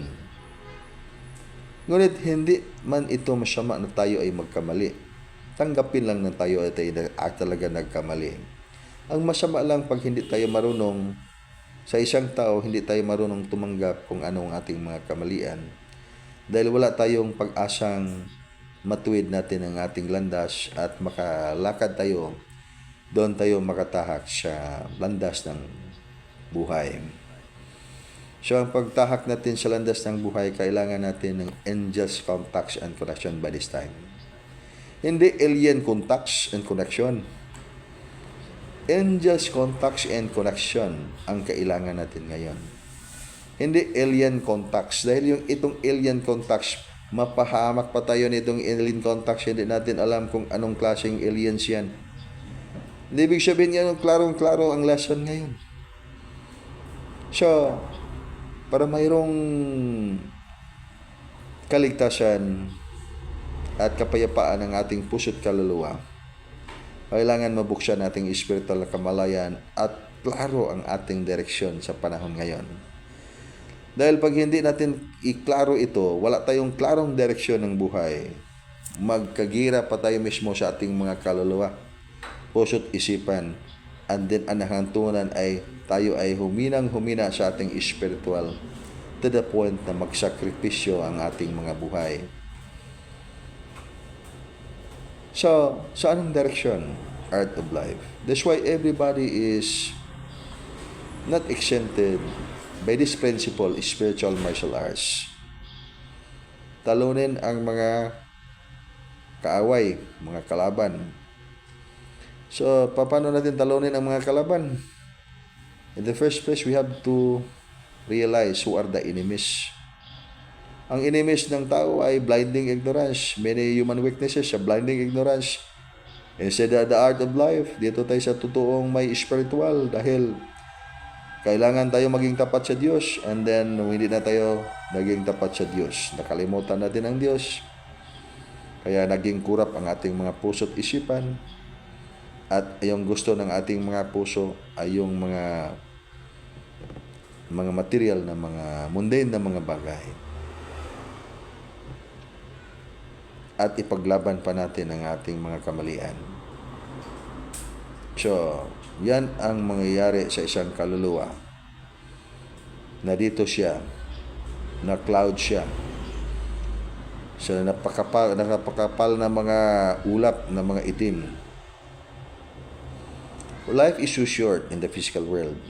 Ngunit hindi man ito masama na tayo ay magkamali. Tanggapin lang na tayo ay talaga nagkamali. Ang masama lang pag hindi tayo marunong, sa isang tao, hindi tayo marunong tumanggap kung ano ang ating mga kamalian. Dahil wala tayong pag-asang matuwid natin ang ating landas at makalakad tayo, doon tayo makatahak sa landas ng buhay. So, ang pagtahak natin sa landas ng buhay, kailangan natin ng angels contacts and connection by this time. Hindi alien contacts and connection. Angels contacts and connection ang kailangan natin ngayon. Hindi alien contacts. Dahil yung itong alien contacts, mapahamak pa tayo nitong alien contacts. Hindi natin alam kung anong klaseng aliens yan. Hindi ibig sabihin yan, klarong-klaro ang lesson ngayon. So, para mayroong kaligtasan at kapayapaan ng ating puso't kaluluwa, kailangan mabuksan nating spiritual na kamalayan at klaro ang ating direksyon sa panahon ngayon. Dahil pag hindi natin iklaro ito, wala tayong klarong direksyon ng buhay, magkagira pa tayo mismo sa ating mga kaluluwa, puso't isipan, and then ang hantungan ay tayo ay huminang-humina sa ating spiritual to the point na magsakripisyo ang ating mga buhay. So, sa anong direksyon? Art of life. That's why everybody is not exempted by this principle, spiritual martial arts. Talunin ang mga kaaway, mga kalaban. So, paano natin talunin ang mga kalaban? In the first place, we have to realize who are the enemies. Ang enemies ng tao ay blinding ignorance. Many human weaknesses sa blinding ignorance. Instead of the art of life, dito tayo sa totoong may spiritual dahil Kailangan tayo maging tapat sa Diyos, and then hindi na tayo naging tapat sa Diyos. Nakalimutan natin ang Diyos. Kaya naging kurap ang ating mga puso at isipan. At yung gusto ng ating mga puso ay yung mga material na mga mundane na mga bagay. At ipaglaban pa natin ang ating mga kamalian. So, yan ang mangyayari sa isang kaluluwa. Na dito siya, na cloud siya. Sa napakapal na mga ulap na mga itim. Life is so short in the physical world.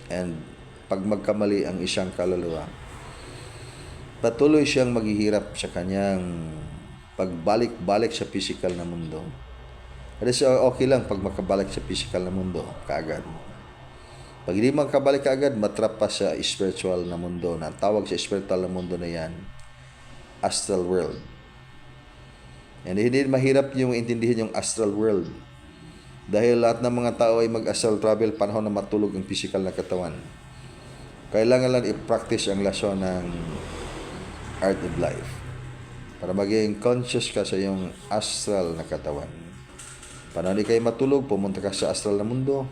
And pag magkamali ang isang kaluluwa, patuloy siyang maghihirap sa kanyang pagbalik-balik sa physical na mundo. Kasi okay lang pag makabalik sa physical na mundo kaagad. Pag hindi makabalik kaagad, matrap pa sa spiritual na mundo. Na tawag sa spiritual na mundo na yan, astral world. And hindi mahirap yung intindihin yung astral world. Dahil lahat ng mga tao ay mag-astral travel panahon na matulog ang physical na katawan. Kailangan lang i-practice ang lesson ng art of life para maging conscious ka sa iyong astral na katawan. Panahon di kayo matulog, pumunta ka sa astral na mundo.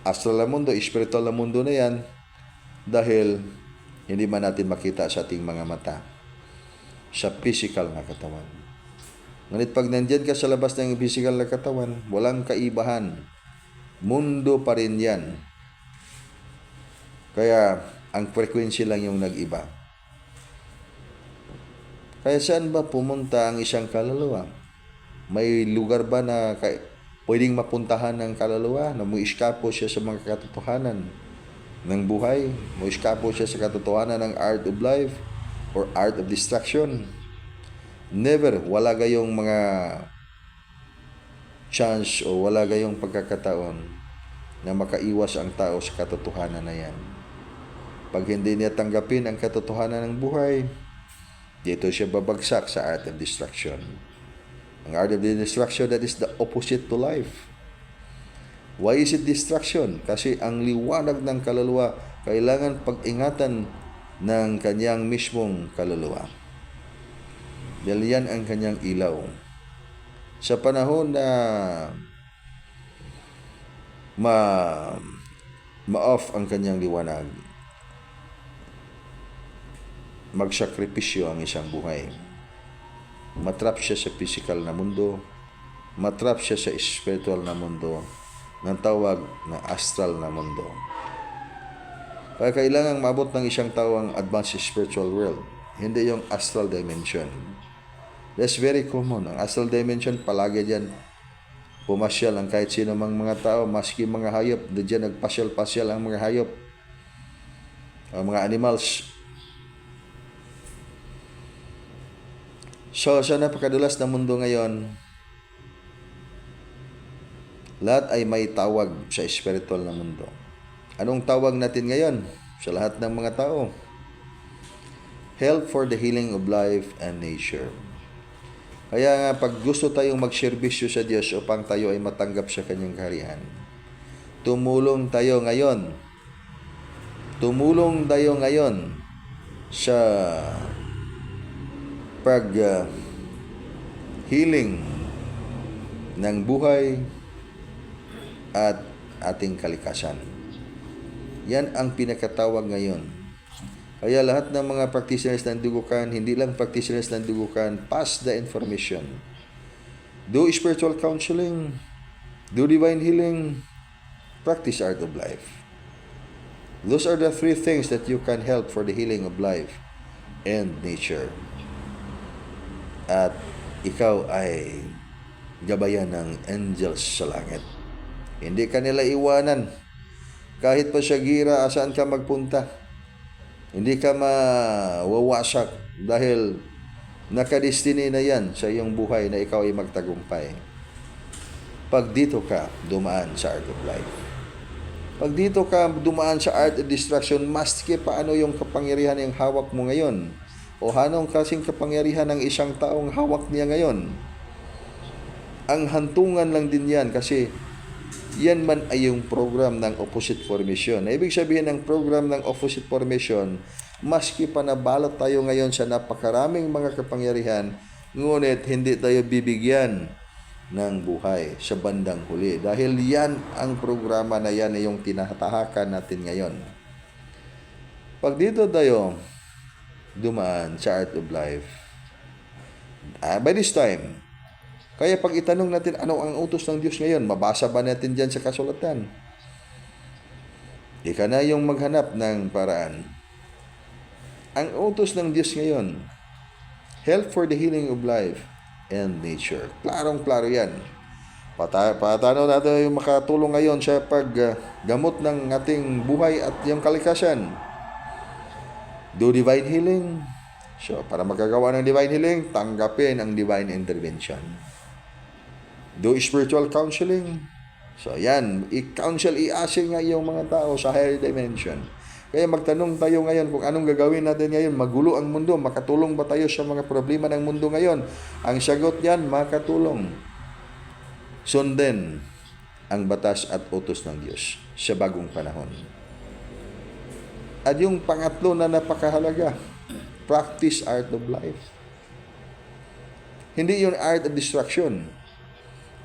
Astral na mundo, spiritual na mundo na yan dahil hindi man natin makita sa ating mga mata sa physical na katawan. Ngunit pag nandyan ka sa labas ng physical na katawan, walang kaibahan. Mundo pa rin yan. Kaya, ang frequency lang yung nag-iba. Kaya saan ba pumunta ang isang kaluluwa? May lugar ba na pwedeng mapuntahan ng kaluluwa na muiskapo siya sa mga katotohanan ng buhay? Muiskapo siya sa katotohanan ng art of life or art of destruction? Never. Wala gayong mga chance o wala gayong pagkakataon na makaiwas ang tao sa katotohanan na yan. Pag hindi niya tanggapin ang katotohanan ng buhay, dito siya babagsak sa art of destruction. Ang art of destruction, that is the opposite to life. Why is it destruction? Kasi ang liwanag ng kaluluwa kailangan pag-ingatan ng kanyang mismong kaluluwa. Dahil yan ang kanyang ilaw. Sa panahon na ma-off ang kanyang liwanag, magsakripisyo ang isang buhay. Matrap siya sa physical na mundo, matrap siya sa spiritual na mundo, ng tawag na astral na mundo. Kaya kailangan maabot ng isang tao ang advanced spiritual world, hindi yung astral dimension. That's very common. Ang astral dimension, palagi dyan pumasyal ang kahit sino mang mga tao, maski mga hayop, dyan nagpasyal-pasyal ang mga hayop, ang mga animals. So, sa napakadulas na mundo ngayon, lahat ay may tawag sa spiritual na mundo. Anong tawag natin ngayon sa lahat ng mga tao? Help for the healing of life and nature. Kaya nga, pag gusto tayong magserbisyo sa Diyos upang tayo ay matanggap sa Kanyang kaharian, tumulong tayo ngayon. Tumulong tayo ngayon sa healing ng buhay at ating kalikasan. Yan ang pinakatawag ngayon. Kaya lahat ng mga practitioners ng dugukan, hindi lang practitioners ng dugukan, pass the information. Do spiritual counseling, do divine healing, practice art of life. Those are the three things that you can help for the healing of life and nature. At ikaw ay gabayan ng angels sa langit. Hindi ka nila iwanan. Kahit pa sa gira, saan ka magpunta? Hindi ka mawawasak dahil nakadestiny na yan sa iyong buhay na ikaw ay magtagumpay. Pag dito ka dumaan sa art of life. Pag dito ka dumaan sa art of destruction, maski paano yung kapangyarihan yung hawak mo ngayon? O anong kasing kapangyarihan ng isang taong hawak niya ngayon? Ang hantungan lang din yan kasi yan man ay yung program ng opposite formation. Ibig sabihin ng program ng opposite formation, maski pa nabalot tayo ngayon sa napakaraming mga kapangyarihan, ngunit hindi tayo bibigyan ng buhay sa bandang huli. Dahil yan ang programa na yan ay yung tinatahakan natin ngayon. Pag dito tayo dumaan sa Art of Life, by this time, kaya pag itanong natin ano ang utos ng Diyos ngayon, mabasa ba natin dyan sa kasulatan? Ika na yung maghanap ng paraan. Ang utos ng Diyos ngayon, help for the healing of life and nature. Klarong-klaro yan. Patano natin yung makatulong ngayon sa paggamot ng ating buhay at yung kalikasan. Do divine healing. So, para magagawa ng divine healing, tanggapin ang divine intervention. Do spiritual counseling. So, yan. I-counsel, i-asing nga yung mga tao sa higher dimension. Kaya magtanong tayo ngayon kung anong gagawin natin ngayon. Magulo ang mundo. Makatulong ba tayo sa mga problema ng mundo ngayon? Ang sagot niyan, makatulong. Sundin ang batas at utos ng Diyos sa bagong panahon. At yung pangatlo na napakahalaga, practice art of life. Hindi yung art of destruction.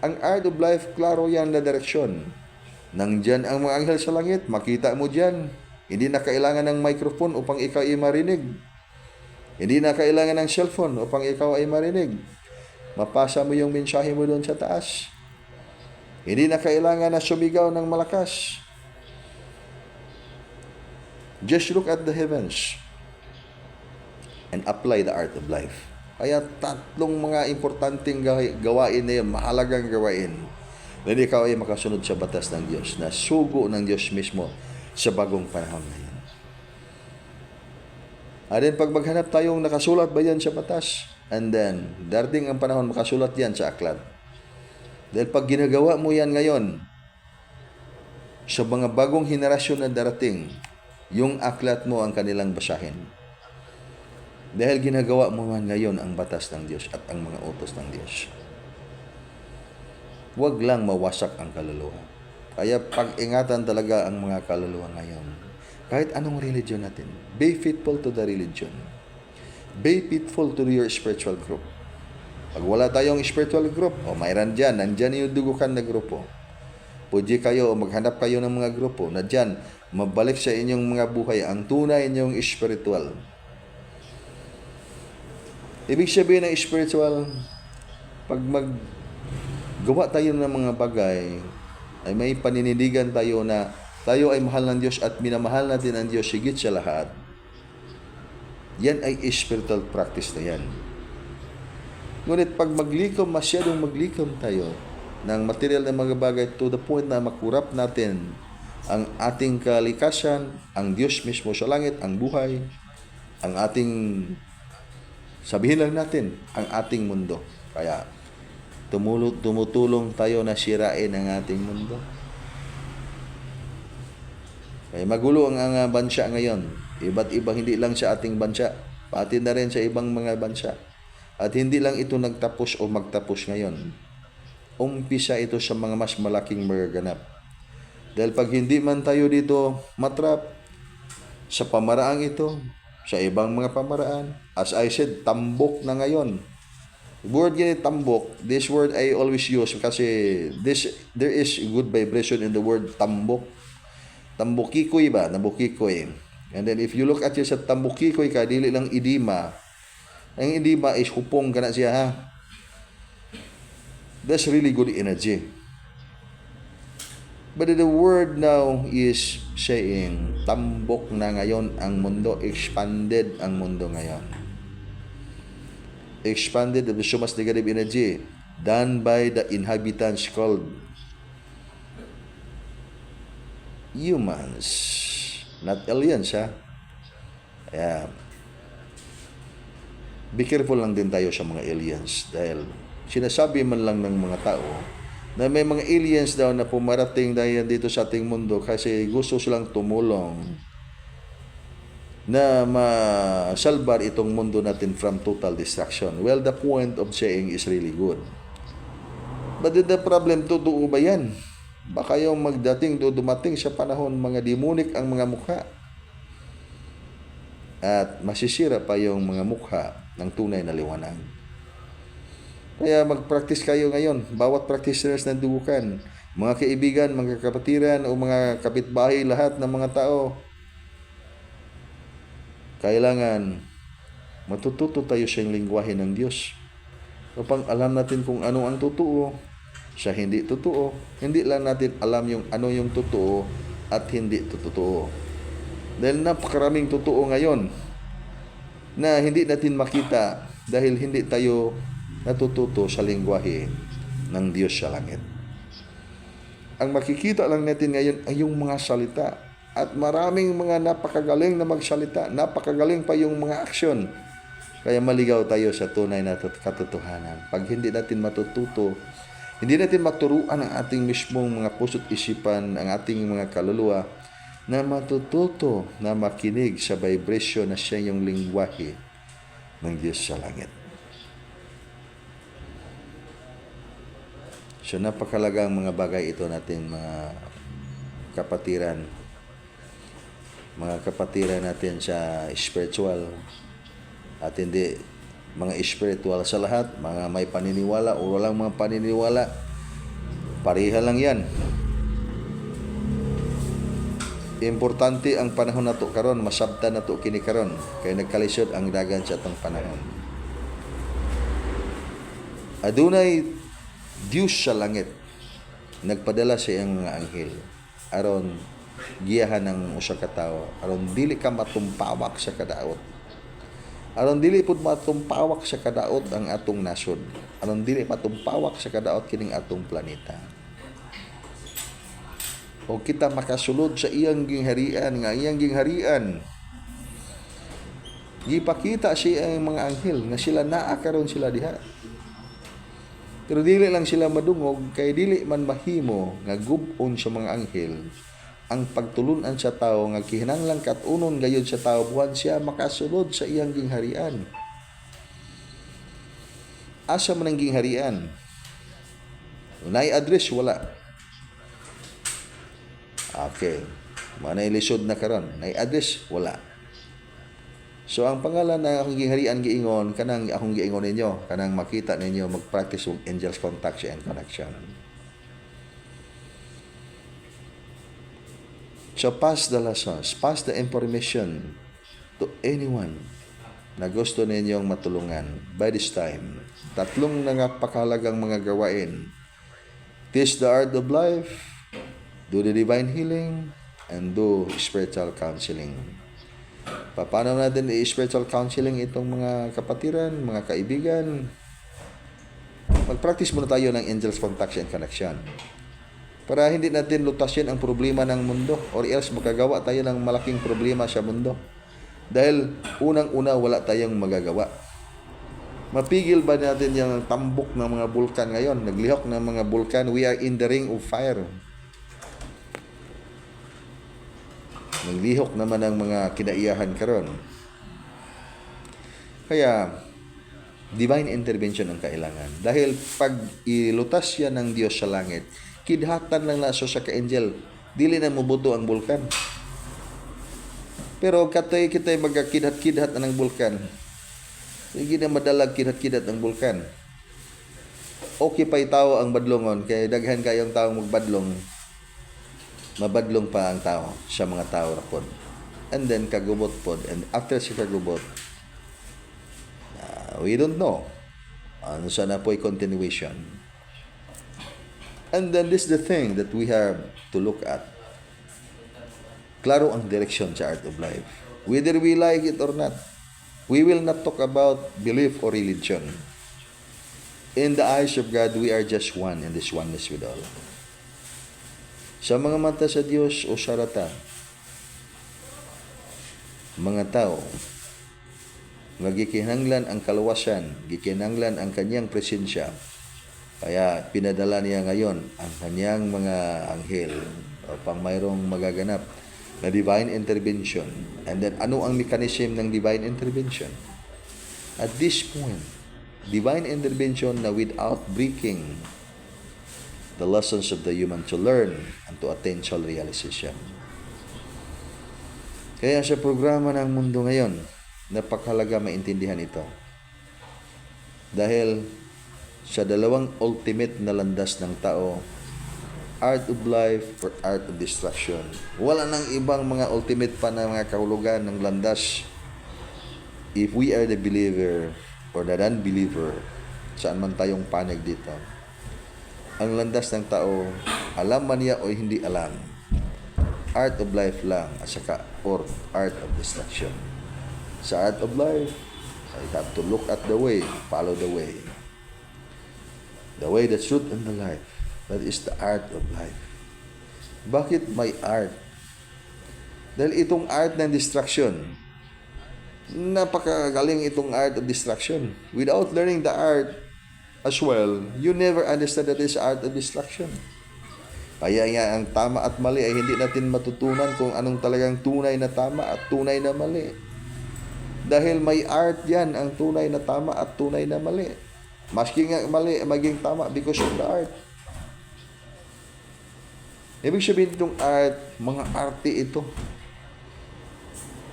Ang art of life, klaro yan na direksyon. Nandyan ang mga anghel sa langit, makita mo dyan. Hindi na kailangan ng microphone upang ikaw ay marinig. Hindi na kailangan ng cellphone upang ikaw ay marinig. Mapasa mo yung mensahe mo doon sa taas. Hindi na kailangan na sumigaw ng malakas. Just look at the heavens and apply the art of life. Kaya tatlong mga importanteng gawain na yun, mahalagang gawain, na ikaw ay makasunod sa batas ng Diyos, na sugo ng Diyos mismo sa bagong panahon na yan. And then, pag maghanap tayong nakasulat ba yan sa batas, and then, darating ang panahon, makasulat yan sa aklat. Dahil pag ginagawa mo yan ngayon, sa mga bagong henerasyon na darating, yung aklat mo ang kanilang basahin. Dahil ginagawa mo man ngayon ang batas ng Diyos at ang mga utos ng Diyos. Huwag lang mawasak ang kaluluwa. Kaya pag-ingatan talaga ang mga kaluluwa ngayon. Kahit anong religion natin, be faithful to the religion. Be faithful to your spiritual group. Pag wala tayong spiritual group, mayroon dyan, nandyan yung dugukan na grupo. Pwede kayo, maghanap kayo ng mga grupo na dyan, mabalik sa inyong mga buhay ang tunay inyong spiritual. Ibig sabihin ng spiritual, pag maggawa tayo ng mga bagay, ay may paninindigan tayo na tayo ay mahal ng Diyos at minamahal natin ang Diyos higit sa lahat. Yan ay spiritual practice na yan. Ngunit pag masyadong maglikom tayo ng material na mga bagay to the point na makurap natin ang ating kalikasan, ang Diyos mismo sa langit, ang buhay, ang ating sabihin lang natin, ang ating mundo. Kaya, tumutulong tayo na sirain ang ating mundo. Kaya magulo ang bansa ngayon. Iba't iba, hindi lang sa ating bansa, pati na rin sa ibang mga bansa. At hindi lang ito nagtapos o magtapos ngayon. Umpisa ito sa mga mas malaking magaganap. Dahil pag hindi man tayo dito matrap sa pamaraang ito, sa ibang mga pamaraan, as I said, tambok na ngayon. Word ganit tambok, this word I always use kasi there is good vibration in the word tambok. Tambokikoy ba? Tambokikoy. And then if you look at sa tambokikoy ka, dili lang idima. Ang idima is hupong ka na siya, ha? That's really good energy. But the word now is saying, tambok na ngayon ang mundo, expanded ang mundo ngayon. Expanded of so much negative energy done by the inhabitants called humans, not aliens, ha? Kaya, be careful lang din tayo sa mga aliens dahil sinasabi man lang ng mga tao na may mga aliens daw na pumarating dahil dito sa ating mundo kasi gusto silang tumulong na masalbar itong mundo natin from total destruction. Well, the point of saying is really good. But the problem, totoo ba yan? Baka yung magdating o dumating sa panahon, mga demonic ang mga mukha. At masisira pa yung mga mukha ng tunay na liwanag. Kaya mag-practice kayo ngayon. Bawat practitioners ng dugukan, mga kaibigan, mga kapatiran o mga kapitbahay, lahat ng mga tao, kailangan matututo tayo sa lingwahe ng Diyos. Upang alam natin kung ano ang totoo, sa hindi totoo. Hindi lang natin alam yung ano yung totoo at hindi totoo. Dahil napakaraming totoo ngayon na hindi natin makita dahil hindi tayo natututo sa lingwahe ng Diyos sa langit. Ang makikita lang natin ngayon ay yung mga salita. At maraming mga napakagaling na magsalita. Napakagaling pa yung mga aksyon. Kaya maligaw tayo sa tunay na katotohanan. Pag hindi natin matututo, hindi natin maturuan ang ating mismong mga puso't isipan, ang ating mga kaluluwa, na matututo na makinig sa vibration na siya yung lingwahe ng Diyos sa langit. So napakalagang mga bagay ito natin, mga kapatiran natin sa spiritual at hindi mga spiritual sa lahat, mga may paniniwala o walang mga paniniwala, pareha lang yan. Importante ang panahon na to karon, masabtan na to kini karon, kaya nagkalisod ang dagan sa atong panahon. Adunay Diyos sa langit, nagpadala sa iyang mga anghel aron giyahan ng usa ka tawo, aron dili ka matumpawak sa kadaot, aron dili pud matumpawak sa kadaot ang atong nasod, aron dili matumpawak sa kadaot kining atong planeta. O kita makasulod sa iyang gingharian, nga iyang gingharian gipakita siya ang mga anghel nga sila naa karon sila diha. Pero dili lang sila madungog, kay dili man mahimo nga gub-on sa mga anghel ang pagtulunan sa tao nga kihinanglang kat-unon gayud sa tao buhan siya makasulod sa iyang gingharian. Asa man ang gingharian? Unay address wala. Okay. Manay lisod na karon. Nay address wala. So ang pangalan na akong gingharian giingon, kanang akong giingon ninyo, kanang makita ninyo mag-practice og angels contact and connection. So pass the lessons, pass the information to anyone na gusto ninyong matulungan by this time. Tatlong napakahalagang mga gawain. Teach the art of life, do the divine healing, and do spiritual counseling. Paano natin i-spiritual counseling itong mga kapatiran, mga kaibigan? Mag-practice muna tayo ng angels contact and connection. Para hindi natin lutasin ang problema ng mundo or else magagawa tayo ng malaking problema sa mundo. Dahil unang-una wala tayong magagawa. Mapigil ba natin yung tambok ng mga bulkan ngayon? Naglihok ng mga bulkan. We are in the ring of fire. Naglihok naman ang mga kinaiyahan karon. Kaya, divine intervention ang kailangan. Dahil pag ilutas yan ng Diyos sa langit, kidhatan lang naso sa ka-angel, dili na mubuto ang bulkan. Pero katay kitay magkakidhat-kidhat na ng bulkan, hindi na madalag kidhat-kidhat ang bulkan. Okay pa'y tao ang badlongon, kaya daghan kayong taong magbadlong, mabadlong pa ang tao sa mga tao rapod. And then kagubot pod, and after si kagubot, we don't know. Ano sana po'y continuation. And then this is the thing that we have to look at. Klaro ang direksyon sa art of life. Whether we like it or not, we will not talk about belief or religion. In the eyes of God, we are just one in this oneness with all. Sa mga mata sa Diyos o sarata, mga tao, nga gikinahanglan ang kaluwasan, gikinahanglan ang kanyang presensya, kaya pinadala niya ngayon ang kanyang mga anghel upang mayroong magaganap na divine intervention. And then ano ang mechanism ng divine intervention? At this point, divine intervention na without breaking the lessons of the human to learn and to attain soul realization. Kaya sa programa ng mundo ngayon, napakahalaga maintindihan ito. Dahil sa dalawang ultimate na landas ng tao, art of life or art of destruction. Wala nang ibang mga ultimate pa na mga kahulugan ng landas. If we are the believer or the non-believer, saan man tayong panig dito, ang landas ng tao, alam man niya o hindi alam, art of life lang at saka or art of destruction. Sa art of life, I have to look at the way, follow the way. The way, the truth, and the life. That is the art of life. Bakit may art? Dahil itong art ng destruction, napakagaling itong art of destruction. Without learning the art as well, you never understand that is art of destruction. Kaya nga ang tama at mali ay hindi natin matutunan kung anong talagang tunay na tama at tunay na mali. Dahil may art yan, ang tunay na tama at tunay na mali. Maski nga mali, maging tama because of the art. Ibig sabihin itong art, mga arte ito.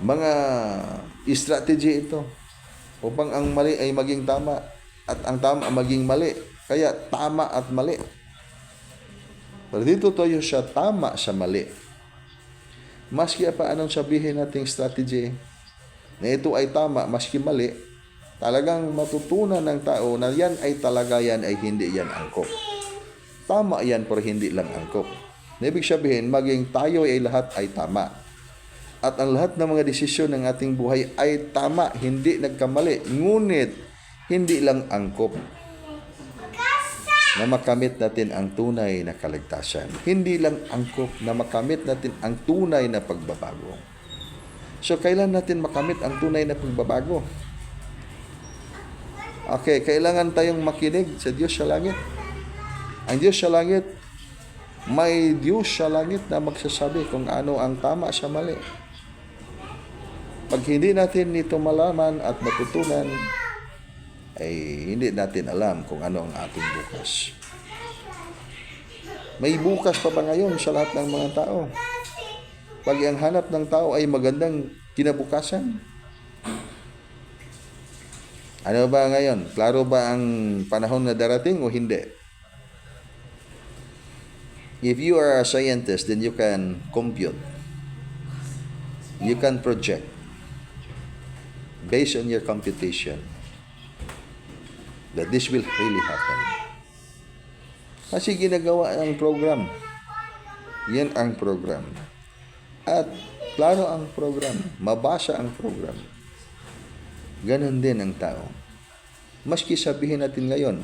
Mga strategy ito. Upang ang mali ay maging tama at ang tama ay maging mali. Kaya tama at mali. Pero dito tayo siya tama sa mali. Maski pa anong sabihin nating strategy na ito ay tama, maski mali, talagang matutunan ng tao na yan ay talaga yan ay hindi yan angkop. Tama yan pero hindi lang angkop. Ibig sabihin, maging tayo ay lahat ay tama. At ang lahat ng mga desisyon ng ating buhay ay tama, hindi nagkamali. Ngunit, hindi lang angkop na makamit natin ang tunay na kaligtasan. Hindi lang angkop na makamit natin ang tunay na pagbabago. So, kailan natin makamit ang tunay na pagbabago? Okay, kailangan tayong makinig sa Diyos sa langit. Ang Diyos sa langit, may Diyos sa langit na magsasabi kung ano ang tama sa mali. Pag hindi natin ito malaman at matutunan, ay hindi natin alam kung ano ang ating bukas. May bukas pa ba ngayon sa lahat ng mga tao? Pag ang hanap ng tao ay magandang kinabukasan. Ano ba ngayon? Klaro ba ang panahon na darating o hindi? If you are a scientist, then you can compute. You can project based on your computation that this will really happen. Kasi ginagawa ang program. Yan ang program. At klaro ang program. Mabasa ang program. Ganon din ang tao. Maski sabihin natin ngayon,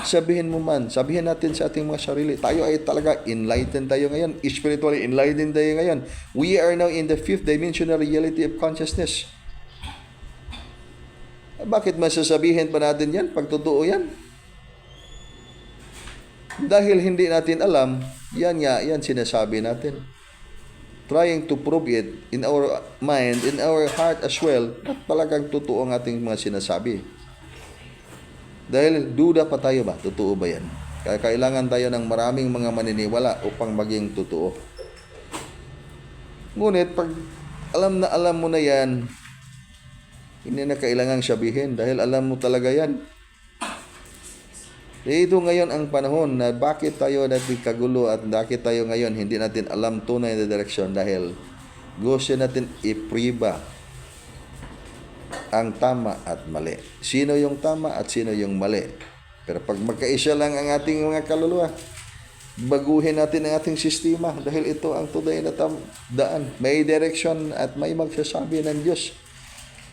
sabihin natin sa ating mga sarili, tayo ay talaga enlightened tayo ngayon, spiritually enlightened tayo ngayon. We are now in the fifth dimensional reality of consciousness. Bakit masasabihin pa natin yan pag totoo yan? Dahil hindi natin alam, yan sinasabi natin. Trying to prove it in our mind, in our heart as well, at talagang totoo ang ating mga sinasabi. Dahil duda pa tayo ba? Totoo ba yan? Kaya kailangan tayo ng maraming mga maniniwala upang maging totoo. Ngunit pag alam mo na yan, hindi na kailangang sabihin dahil alam mo talaga yan. Ito ngayon ang panahon na bakit tayo natin kagulo at bakit tayo ngayon hindi natin alam tunay na direksyon dahil gusto natin ipriba ang tama at mali. Sino yung tama at sino yung mali. Pero pag magkaisa lang ang ating mga kaluluwa, baguhin natin ang ating sistema dahil ito ang tunay na daan. May direksyon at may magsasabi ng Diyos.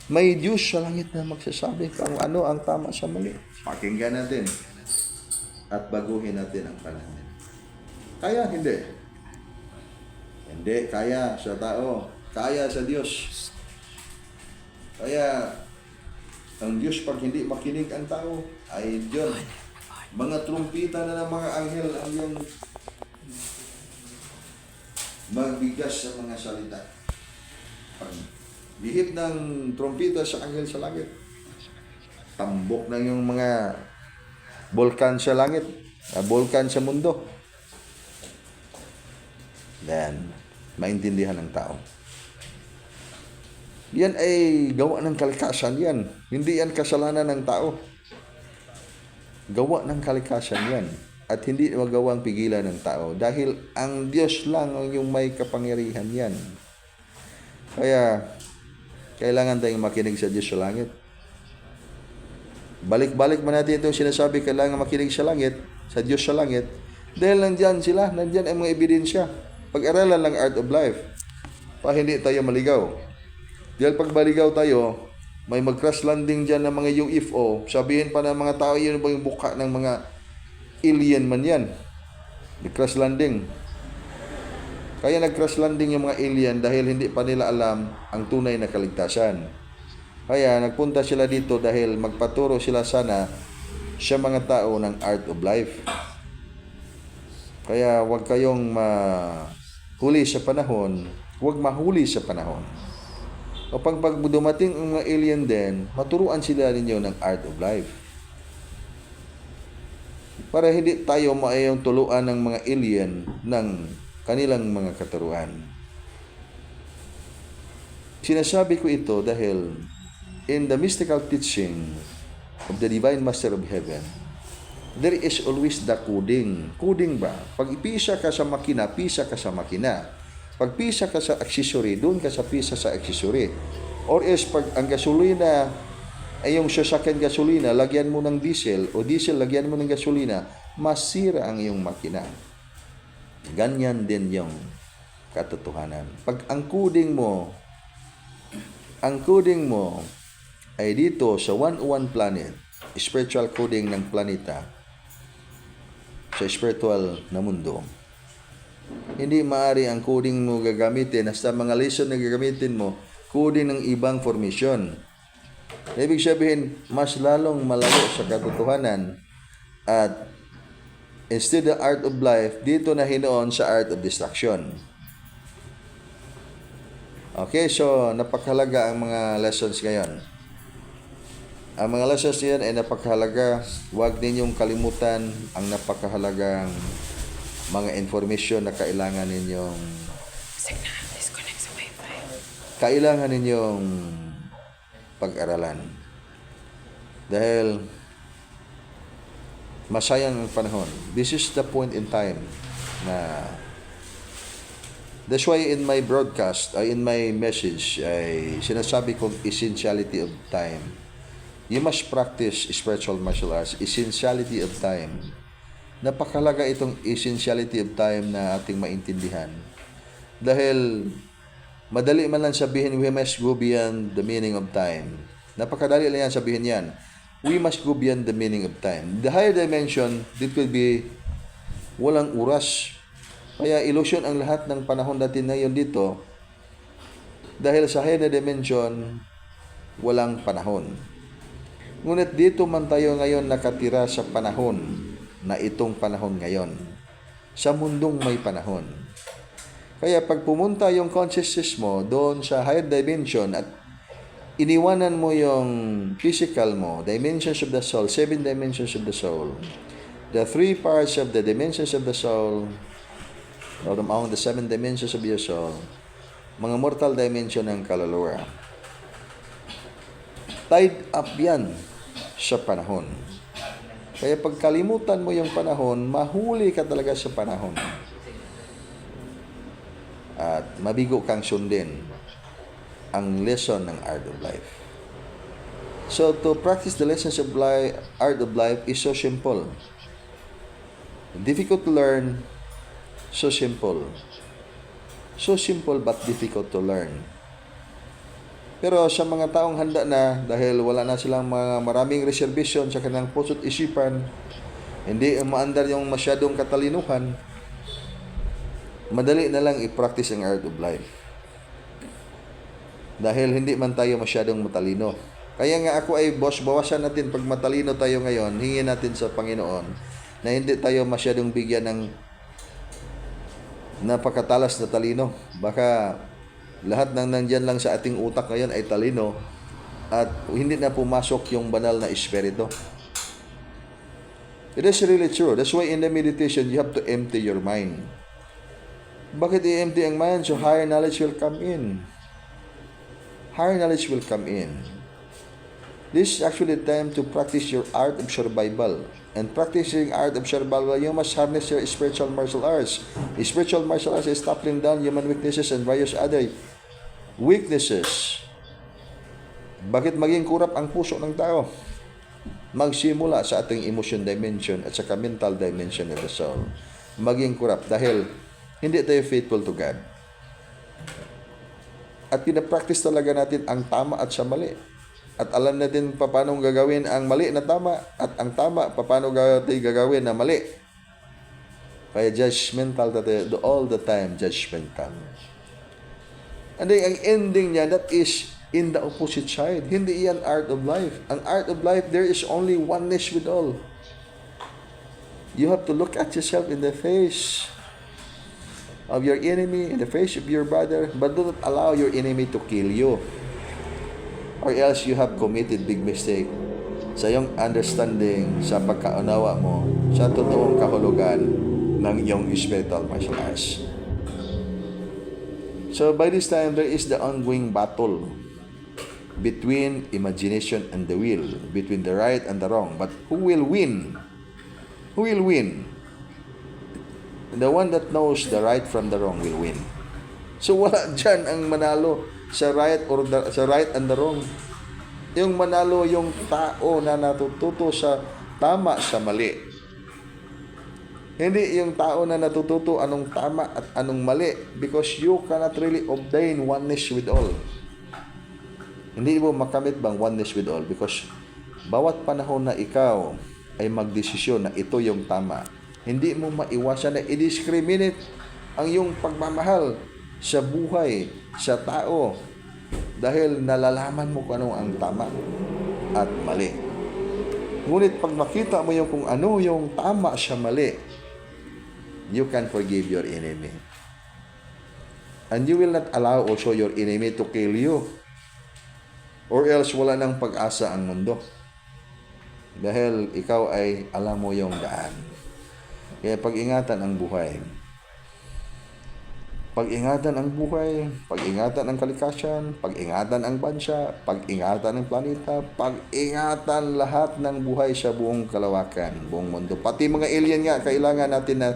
May Diyos sa langit na magsasabi kung ano ang tama sa mali. Pakinggan natin at baguhin natin ang panahon. Kaya hindi. Hindi, kaya sa tao. Kaya sa Diyos. Kaya, ang Diyos pag hindi makinig ang tao, ay Diyos. Mga trumpita na ng mga anghel ang yung magbigas sa mga salita. Pag lihit ng trumpita sa anghel sa langit, tambok na yung mga bulkan sa langit, bulkan sa mundo. then maintindihan ng tao. Yan ay gawa ng kalikasan yan. Hindi yan kasalanan ng tao. Gawa ng kalikasan yan. At hindi magawang pigilan ng tao. Dahil ang Diyos lang ang yung may kapangyarihan yan. Kaya, kailangan tayong makinig sa Diyos sa langit. Balik-balik man natin itong sinasabi, kailangan makinig sa langit, sa Diyos sa langit. Dahil nandyan sila, nandyan ang mga ebidensya. Pag-aralan lang Art of Life. Pa hindi tayo maligaw. Dahil pag maligaw tayo, may mag-crash landing dyan ng mga UFO. Sabihin pa ng mga tao, yun ba yung buka ng mga alien man yan. Nag-crash landing. Kaya nag-crash landing yung mga alien dahil hindi pa nila alam ang tunay na kaligtasan. Kaya nagpunta sila dito dahil magpaturo sila sana sa mga tao ng Art of Life. Kaya huwag kayong mahuli sa panahon, huwag mahuli sa panahon. O pag dumating ang mga alien din, maturuan sila ninyo ng Art of Life. Para hindi tayo maayong tuluan ng mga alien ng kanilang mga katuruan. Sinasabi ko ito dahil in the mystical teaching of the Divine Master of Heaven, there is always the coding. Coding ba? Pag ipisa ka sa makina, pisa ka sa makina. Pag pisa ka sa accessory, doon ka sa pisa sa accessory. Or else, pag ang gasolina ay yung sasakyan gasolina, lagyan mo ng diesel, o diesel, lagyan mo ng gasolina, masira ang iyong makina. Ganyan din yung katotohanan. Pag ang coding mo ay dito sa 101 planet, spiritual coding ng planeta, sa spiritual na mundo, hindi maaari ang coding mo gagamitin, hasta mga lesson na gagamitin mo, coding ng ibang formation. Ibig sabihin, mas lalong malayo sa katotohanan at instead of Art of Life, dito na hinoon sa Art of Destruction. Okay, so napakahalaga ang mga lessons ngayon. Ang mga lessons yan ay napakahalaga. Huwag ninyong kalimutan ang napakahalagang mga information na kailangan ninyong pag-aralan. Dahil masayang ang panahon. This is the point in time na that's why in my broadcast, in my message, ay sinasabi kong essentiality of time. You must practice spiritual martial arts, essentiality of time. Napakalaga itong essentiality of time na ating maintindihan. Dahil madali man lang sabihin, we must go beyond the meaning of time. Napakadali lang yan sabihin yan. We must go beyond the meaning of time. The higher dimension, it will be walang oras. Kaya illusion ang lahat ng panahon natin ngayon dito. Dahil sa higher dimension, walang panahon. Ngunit dito man tayo ngayon nakatira sa panahon na itong panahon ngayon. Sa mundong may panahon. Kaya pag pumunta yung consciousness mo doon sa higher dimension at iniwanan mo yung physical mo, dimensions of the soul, 7 dimensions of the soul, the 3 parts of the dimensions of the soul, or among the 7 dimensions of your soul, mga mortal dimension ng kaluluwa. Tied up yan sa panahon. Kaya pag kalimutan mo yung panahon, mahuli ka talaga sa panahon. At mabigo kang sundin ang lesson ng Art of Life. So, to practice the lessons of life, Art of Life is so simple. Difficult to learn, so simple. So simple but difficult to learn. Pero sa mga taong handa na, dahil wala na silang mga maraming reservation sa kanilang puso't isipan, hindi maandar yung masyadong katalinuhan, madali na lang i-practice ang Art of Life. Dahil hindi man tayo masyadong matalino. Kaya nga ako ay bawasan natin pag matalino tayo ngayon, hingin natin sa Panginoon na hindi tayo masyadong bigyan ng napakatalas na talino. Baka lahat ng nandyan lang sa ating utak ngayon ay talino at hindi na pumasok yung banal na espiritu. It is really true. That's why in the meditation, you have to empty your mind. Bakit i-empty ang mind? So higher knowledge will come in. Higher knowledge will come in. This is actually the time to practice your art of survival. And practicing art of survival, you must harness your spiritual martial arts. Spiritual martial arts is toppling down human weaknesses and various other weaknesses. Bakit maging kurap ang puso ng tao? Magsimula sa ating emotion dimension at saka mental dimension of the soul. Maging kurap dahil hindi tayo faithful to God. At pinapractice talaga natin ang tama at sa mali. At alam natin paano gagawin ang mali na tama at ang tama paano gagawin na mali. Kaya judgmental tayo all the time, judgmental. And then, ang ending niya, that is in the opposite side. Hindi yan art of life. Ang art of life, there is only oneness with all. You have to look at yourself in the face of your enemy, in the face of your brother, but do not allow your enemy to kill you. Or else you have committed big mistake sa iyong understanding, sa pagkaunawa mo, sa totoong kahulugan ng iyong spiritual martial arts. So by this time, there is the ongoing battle between imagination and the will, between the right and the wrong. But who will win? Who will win? The one that knows the right from the wrong will win. So wala dyan ang manalo sa right or sa right and the wrong. Yung manalo yung tao na natututo sa tama sa mali. Hindi yung tao na natututo anong tama at anong mali, because you cannot really obtain oneness with all. Hindi mo makamit bang oneness with all, because bawat panahon na ikaw ay magdesisyon na ito yung tama, hindi mo maiwasan na i-discriminate ang iyong pagmamahal sa buhay, sa tao, dahil nalalaman mo kung ano ang tama at mali. Ngunit pag makita mo yung kung ano yung tama sa mali, you can forgive your enemy. And you will not allow also your enemy to kill you. Or else wala nang pag-asa ang mundo. Dahil ikaw ay alam mo yung daan. Kaya pag-ingatan ang buhay. Pag-ingatan ang buhay, pag-ingatan ang kalikasan, pag-ingatan ang bansa, pag-ingatan ang planeta, pag-ingatan lahat ng buhay sa buong kalawakan, buong mundo. Pati mga alien nga, kailangan natin na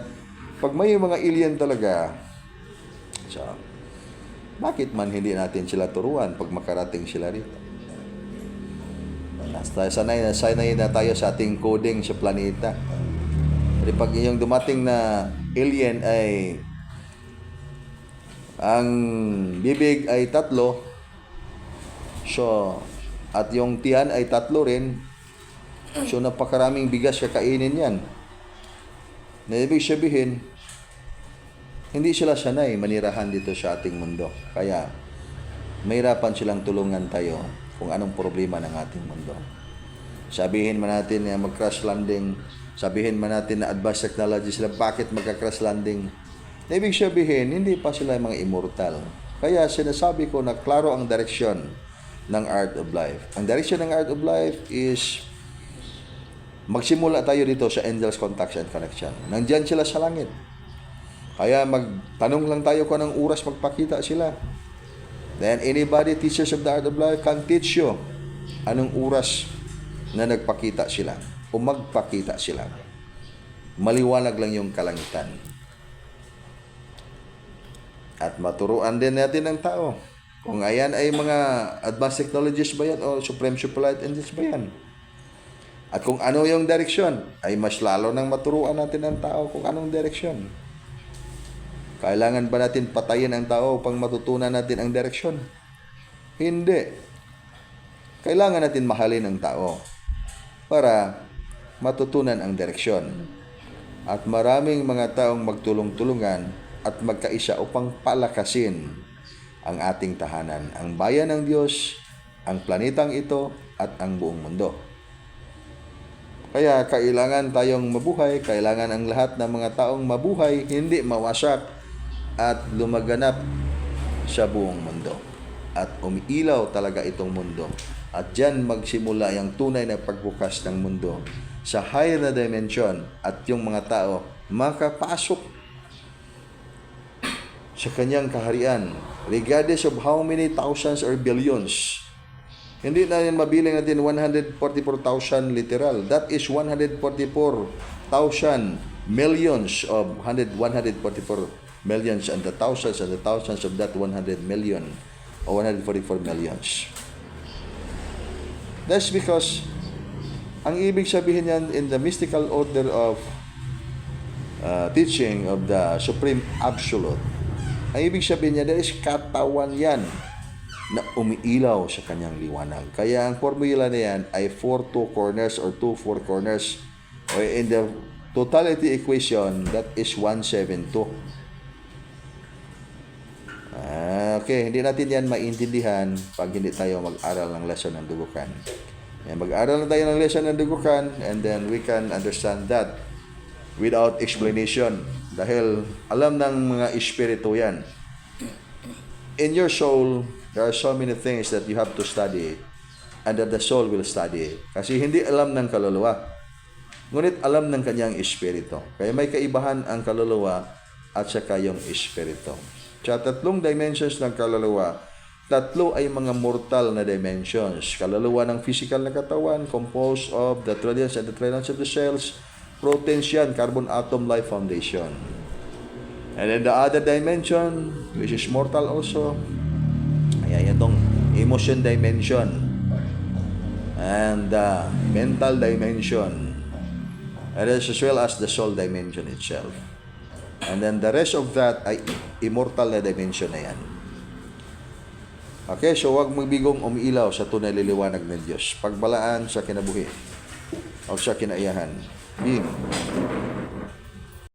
pag may mga alien talaga, so, bakit man hindi natin sila turuan pag makarating sila rito? Sanay na tayo sa ating coding sa planeta. Pero pag yung dumating na alien ay ang bibig ay 3, so, at yung tiyan ay 3 rin, so napakaraming bigas kakainin yan. Na ibig sabihin, hindi sila sanay manirahan dito sa ating mundo. Kaya, mahirapan silang tulungan tayo kung anong problema ng ating mundo. Sabihin man natin na mag-crash landing, sabihin man natin na advanced technology sila, bakit magka-crash landing? Na ibig sabihin, hindi pa sila mga immortal. Kaya sinasabi ko na klaro ang direksyon ng art of life. Ang direksyon ng art of life is magsimula tayo dito sa angels contact and connection. Nandyan sila sa langit. Kaya magtanong lang tayo kung anong oras magpakita sila. Then anybody, teachers of the art of life, can teach you anong oras na nagpakita sila o magpakita sila. Maliwanag lang yung kalangitan. At maturuan din natin ng tao kung ayan ay mga advanced technologies ba yan o supreme superlight angels ba yan. At kung ano yung direksyon, ay mas lalo nang maturuan natin ang tao kung anong direksyon. Kailangan ba natin patayin ang tao upang matutunan natin ang direksyon? Hindi. Kailangan natin mahalin ang tao para matutunan ang direksyon. At maraming mga taong magtulong-tulungan at magkaisa upang palakasin ang ating tahanan, ang bayan ng Diyos, ang planetang ito, at ang buong mundo. Kaya kailangan tayong mabuhay, kailangan ang lahat ng mga taong mabuhay, hindi mawasak at lumaganap sa buong mundo. At umiilaw talaga itong mundo. At dyan magsimula yung tunay na pagbukas ng mundo sa higher na dimension at yung mga tao makapasok sa kanyang kaharian, regardless of how many thousands or billions. Hindi na yan mabilang natin 144,000 literal. That is 144,000 millions of 144 millions and the thousands of that 100 million or 144 millions. That's because ang ibig sabihin yan in the mystical order of teaching of the Supreme Absolute, ang ibig sabihin niya, there is katawan yan na umiilaw sa kanyang liwanag. Kaya ang formula na yan ay 4 2 corners or 2 4 corners. Or in the totality equation, that is 172. Okay, hindi natin yan maintindihan pag hindi tayo mag-aral ng lesson ng dugukan. Yan, mag-aral na tayo ng lesson ng dugukan and then we can understand that without explanation. Dahil alam ng mga espiritu yan. In your soul, there are so many things that you have to study and that the soul will study. Kasi hindi alam ng kaluluwa. Ngunit alam ng kanyang espiritu. Kaya may kaibahan ang kaluluwa at saka yung espiritu. Sa tatlong dimensions ng kaluluwa, tatlo ay mga mortal na dimensions. Kaluluwa ng physical na katawan, composed of the trillions and the trillions of the cells, proteins yan, carbon atom life foundation. And then the other dimension, which is mortal also, ayan itong emotion dimension and the mental dimension, and as well as the soul dimension itself. And then the rest of that ay immortal na dimension na yan. Okay, so huwag magbigong umiilaw sa tunay liliwanag ng Diyos. Pagbalaan sa kinabuhi o sa kinaiyahan. Being.